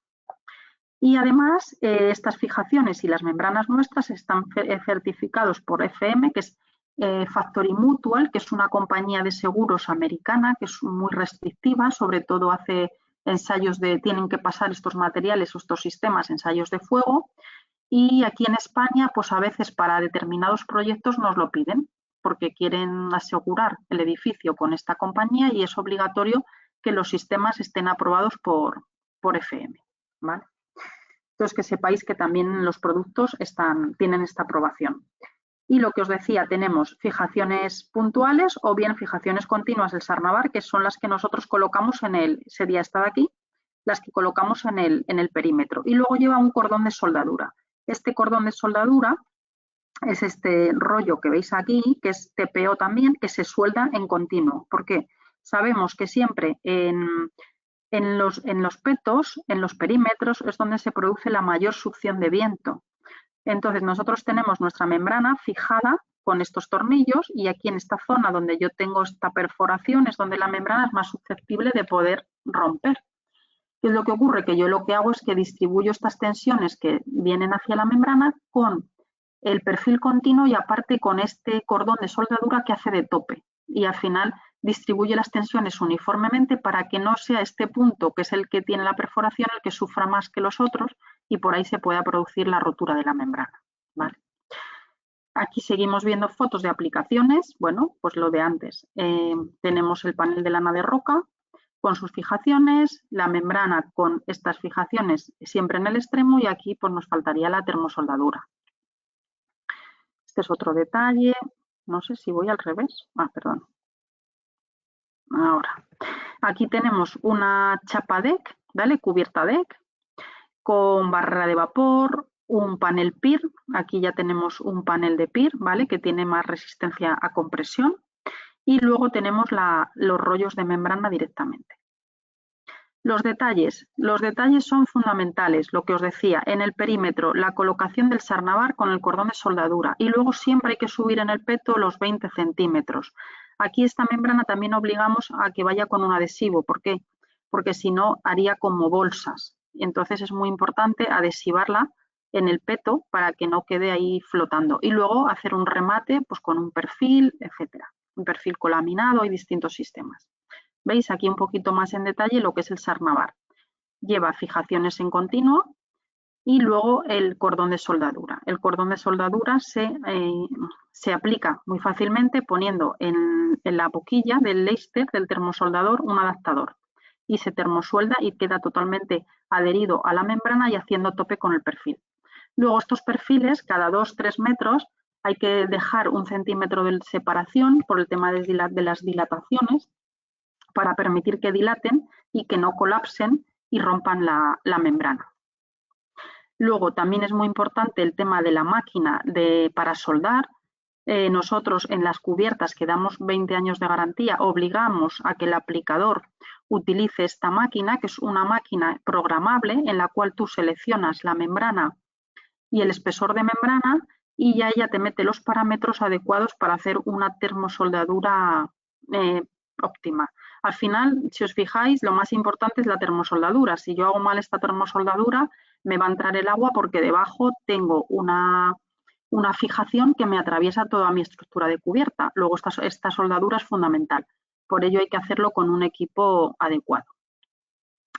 Speaker 3: Y además estas fijaciones y las membranas nuestras están certificados por FM, que es Factory Mutual, que es una compañía de seguros americana que es muy restrictiva, sobre todo hace ensayos tienen que pasar estos materiales o estos sistemas, ensayos de fuego. Y aquí en España, pues a veces para determinados proyectos nos lo piden porque quieren asegurar el edificio con esta compañía y es obligatorio que los sistemas estén aprobados por FM, ¿vale? Entonces, que sepáis que también los productos tienen esta aprobación. Y lo que os decía, tenemos fijaciones puntuales o bien fijaciones continuas del Sarnavar, que son las que nosotros colocamos sería esta de aquí, las que colocamos en el perímetro. Y luego lleva un cordón de soldadura. Este cordón de soldadura es este rollo que veis aquí, que es TPO también, que se suelda en continuo. ¿Por qué? Sabemos que siempre en los petos, en los perímetros, es donde se produce la mayor succión de viento. Entonces, nosotros tenemos nuestra membrana fijada con estos tornillos y aquí en esta zona donde yo tengo esta perforación es donde la membrana es más susceptible de poder romper. ¿Qué es lo que ocurre? Que yo lo que hago es que distribuyo estas tensiones que vienen hacia la membrana con el perfil continuo y aparte con este cordón de soldadura que hace de tope. Y al final distribuye las tensiones uniformemente para que no sea este punto, que es el que tiene la perforación, el que sufra más que los otros y por ahí se pueda producir la rotura de la membrana, ¿vale? Aquí seguimos viendo fotos de aplicaciones. Bueno, pues lo de antes. Tenemos el panel de lana de roca con sus fijaciones, la membrana con estas fijaciones siempre en el extremo y aquí pues nos faltaría la termosoldadura. Este es otro detalle. No sé si voy al revés. Perdón. Ahora, aquí tenemos una chapa deck, ¿vale? Cubierta deck, con barrera de vapor, un panel PIR. Aquí ya tenemos un panel de PIR, ¿vale? Que tiene más resistencia a compresión. Y luego tenemos los rollos de membrana directamente. Los detalles son fundamentales, lo que os decía, en el perímetro, la colocación del sarnavar con el cordón de soldadura y luego siempre hay que subir en el peto los 20 centímetros. Aquí esta membrana también obligamos a que vaya con un adhesivo. ¿Por qué? Porque si no haría como bolsas. Y entonces es muy importante adhesivarla en el peto para que no quede ahí flotando. Y luego hacer un remate pues, con un perfil, etcétera. Un perfil colaminado y distintos sistemas. ¿Veis? Aquí un poquito más en detalle lo que es el sarnavar. Lleva fijaciones en continuo y luego el cordón de soldadura. El cordón de soldadura se aplica muy fácilmente poniendo en la boquilla del Leister, del termosoldador, un adaptador. Y se termosuelda y queda totalmente adherido a la membrana y haciendo tope con el perfil. Luego estos perfiles, cada 2-3 metros, hay que dejar 1 centímetro de separación por el tema de las dilataciones, para permitir que dilaten y que no colapsen y rompan la membrana. Luego también es muy importante el tema de la máquina para soldar. Nosotros en las cubiertas que damos 20 años de garantía obligamos a que el aplicador utilice esta máquina, que es una máquina programable en la cual tú seleccionas la membrana y el espesor de membrana y ya ella te mete los parámetros adecuados para hacer una termosoldadura óptima. Al final, si os fijáis, lo más importante es la termosoldadura. Si yo hago mal esta termosoldadura, me va a entrar el agua porque debajo tengo una fijación que me atraviesa toda mi estructura de cubierta. Luego esta soldadura es fundamental. Por ello hay que hacerlo con un equipo adecuado.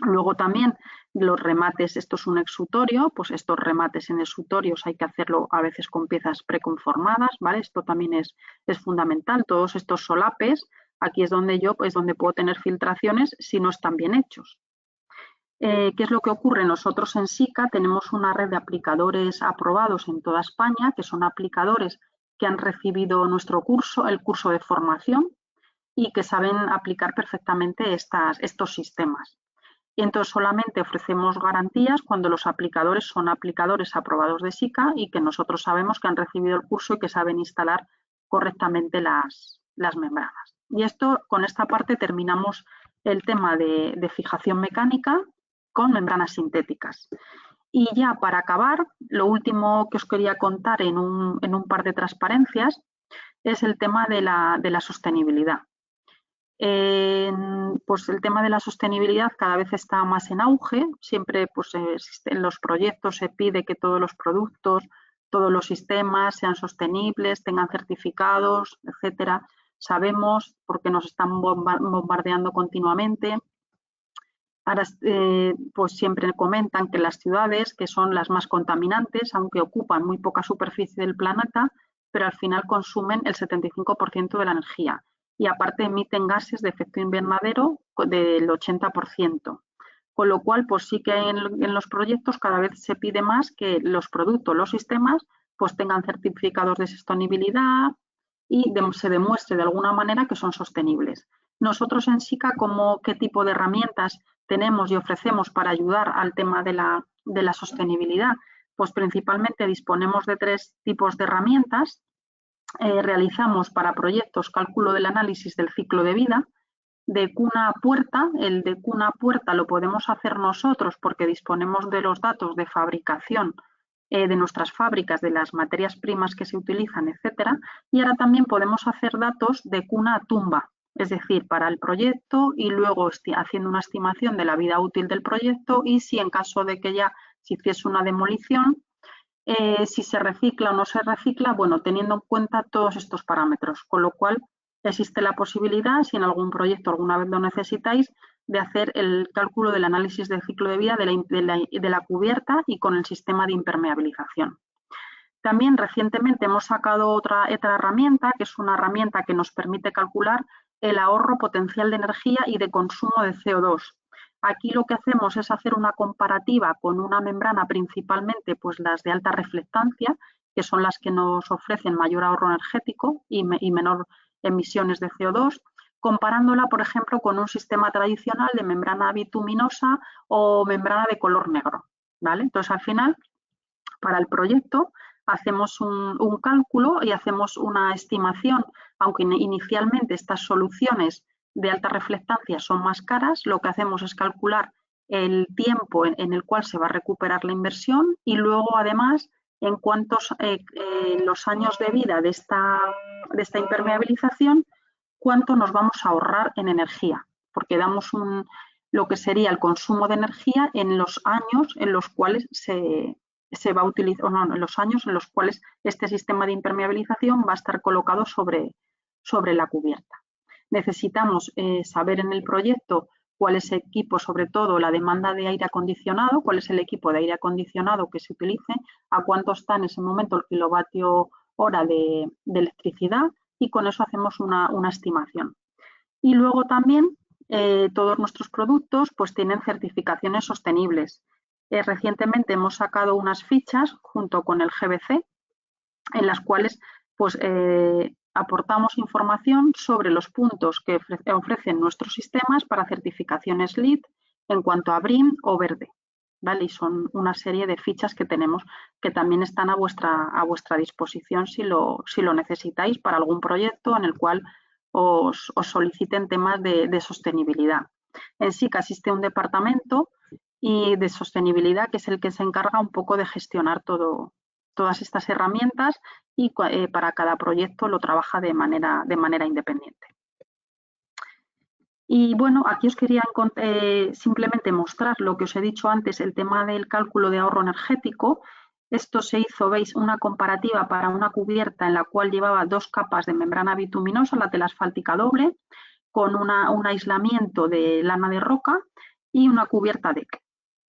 Speaker 3: Luego también los remates, esto es un exutorio, pues estos remates en exutorios hay que hacerlo a veces con piezas preconformadas, ¿vale? Esto también es fundamental. Todos estos solapes, aquí es donde puedo tener filtraciones si no están bien hechos. ¿Qué es lo que ocurre? Nosotros en SICA tenemos una red de aplicadores aprobados en toda España, que son aplicadores que han recibido nuestro curso, el curso de formación, y que saben aplicar perfectamente estos sistemas. Y entonces solamente ofrecemos garantías cuando los aplicadores son aplicadores aprobados de SICA y que nosotros sabemos que han recibido el curso y que saben instalar correctamente las membranas. Y con esta parte terminamos el tema de fijación mecánica con membranas sintéticas. Y ya para acabar, lo último que os quería contar en un par de transparencias es el tema de la sostenibilidad. Pues el tema de la sostenibilidad cada vez está más en auge. Siempre pues, en los proyectos se pide que todos los productos, todos los sistemas sean sostenibles, tengan certificados, etcétera. Sabemos, porque nos están bombardeando continuamente. Ahora pues siempre comentan que las ciudades, que son las más contaminantes, aunque ocupan muy poca superficie del planeta, pero al final consumen el 75% de la energía. Y aparte emiten gases de efecto invernadero del 80%. Con lo cual, pues sí que en los proyectos cada vez se pide más que los productos, los sistemas, pues tengan certificados de sostenibilidad y se demuestre de alguna manera que son sostenibles. Nosotros en SICA, ¿qué tipo de herramientas tenemos y ofrecemos para ayudar al tema de la sostenibilidad? Pues principalmente disponemos de 3 tipos de herramientas. Realizamos para proyectos cálculo del análisis del ciclo de vida, de cuna a puerta. El de cuna a puerta lo podemos hacer nosotros porque disponemos de los datos de fabricación de nuestras fábricas, de las materias primas que se utilizan, etcétera. Y ahora también podemos hacer datos de cuna a tumba, es decir, para el proyecto y luego haciendo una estimación de la vida útil del proyecto y si en caso de que ya se hiciese una demolición, si se recicla o no se recicla, bueno, teniendo en cuenta todos estos parámetros, con lo cual existe la posibilidad, si en algún proyecto alguna vez lo necesitáis, de hacer el cálculo del análisis del ciclo de vida de la cubierta y con el sistema de impermeabilización. También recientemente hemos sacado otra herramienta, que es una herramienta que nos permite calcular el ahorro potencial de energía y de consumo de CO2. Aquí lo que hacemos es hacer una comparativa con una membrana, principalmente pues las de alta reflectancia, que son las que nos ofrecen mayor ahorro energético y menor emisiones de CO2, comparándola, por ejemplo, con un sistema tradicional de membrana bituminosa o membrana de color negro, ¿vale? Entonces, al final, para el proyecto, hacemos un cálculo y hacemos una estimación, aunque inicialmente estas soluciones de alta reflectancia son más caras, lo que hacemos es calcular el tiempo en el cual se va a recuperar la inversión y luego, además, en cuántos los años de vida de esta impermeabilización, cuánto nos vamos a ahorrar en energía, porque damos lo que sería el consumo de energía en los años en los cuales se va a utilizar, o no, en los años en los cuales este sistema de impermeabilización va a estar colocado sobre la cubierta. Necesitamos saber en el proyecto cuál es el equipo, sobre todo la demanda de aire acondicionado, cuál es el equipo de aire acondicionado que se utilice, a cuánto está en ese momento el kilovatio hora de electricidad, y con eso hacemos una estimación. Y luego también todos nuestros productos pues tienen certificaciones sostenibles. Recientemente hemos sacado unas fichas junto con el GBC en las cuales pues aportamos información sobre los puntos que ofrecen nuestros sistemas para certificaciones LEED en cuanto a BREEAM o verde, ¿vale? Y son una serie de fichas que tenemos que también están a vuestra disposición si lo necesitáis para algún proyecto en el cual os soliciten temas de sostenibilidad. En SICA existe un departamento y de sostenibilidad que es el que se encarga un poco de gestionar todas estas herramientas y para cada proyecto lo trabaja de manera independiente. Y bueno, aquí os quería simplemente mostrar lo que os he dicho antes, el tema del cálculo de ahorro energético. Esto se hizo, veis, una comparativa para una cubierta en la cual llevaba 2 capas de membrana bituminosa, la tela asfáltica doble, con un aislamiento de lana de roca y una cubierta DEC,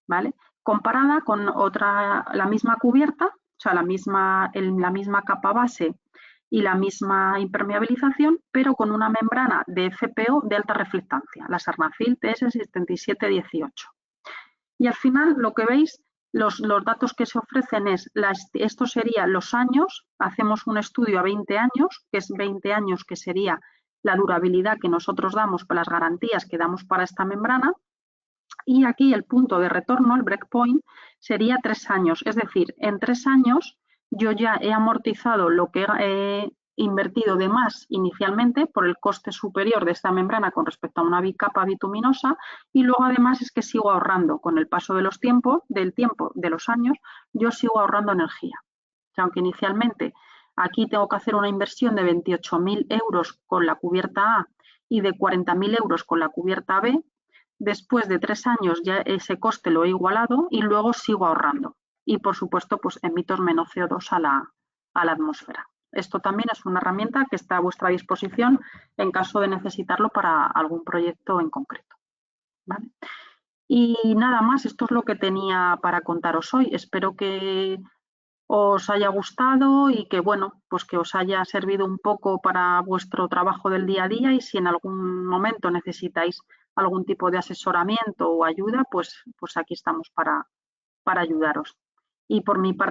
Speaker 3: ¿vale? Comparada con la misma cubierta, o sea, la misma capa base y la misma impermeabilización, pero con una membrana de FPO de alta reflectancia, la Sarnafil TS7718. Y al final lo que veis, los datos que se ofrecen esto serían los años, hacemos un estudio a 20 años, que es 20 años que sería la durabilidad que nosotros damos por las garantías que damos para esta membrana. Y aquí el punto de retorno, el breakpoint, sería 3 años. Es decir, en 3 años yo ya he amortizado lo que he invertido de más inicialmente por el coste superior de esta membrana con respecto a una bicapa bituminosa, y luego además es que sigo ahorrando con el paso de los de los años, yo sigo ahorrando energía. O sea, aunque inicialmente aquí tengo que hacer una inversión de 28.000 euros con la cubierta A y de 40.000 euros con la cubierta B, después de 3 años ya ese coste lo he igualado y luego sigo ahorrando. Y por supuesto, pues emito menos CO2 a la atmósfera. Esto también es una herramienta que está a vuestra disposición en caso de necesitarlo para algún proyecto en concreto, ¿vale? Y nada más, esto es lo que tenía para contaros hoy. Espero que os haya gustado y que, bueno, pues que os haya servido un poco para vuestro trabajo del día a día, y si en algún momento necesitáis algún tipo de asesoramiento o ayuda, pues aquí estamos para ayudaros. Y por mi parte,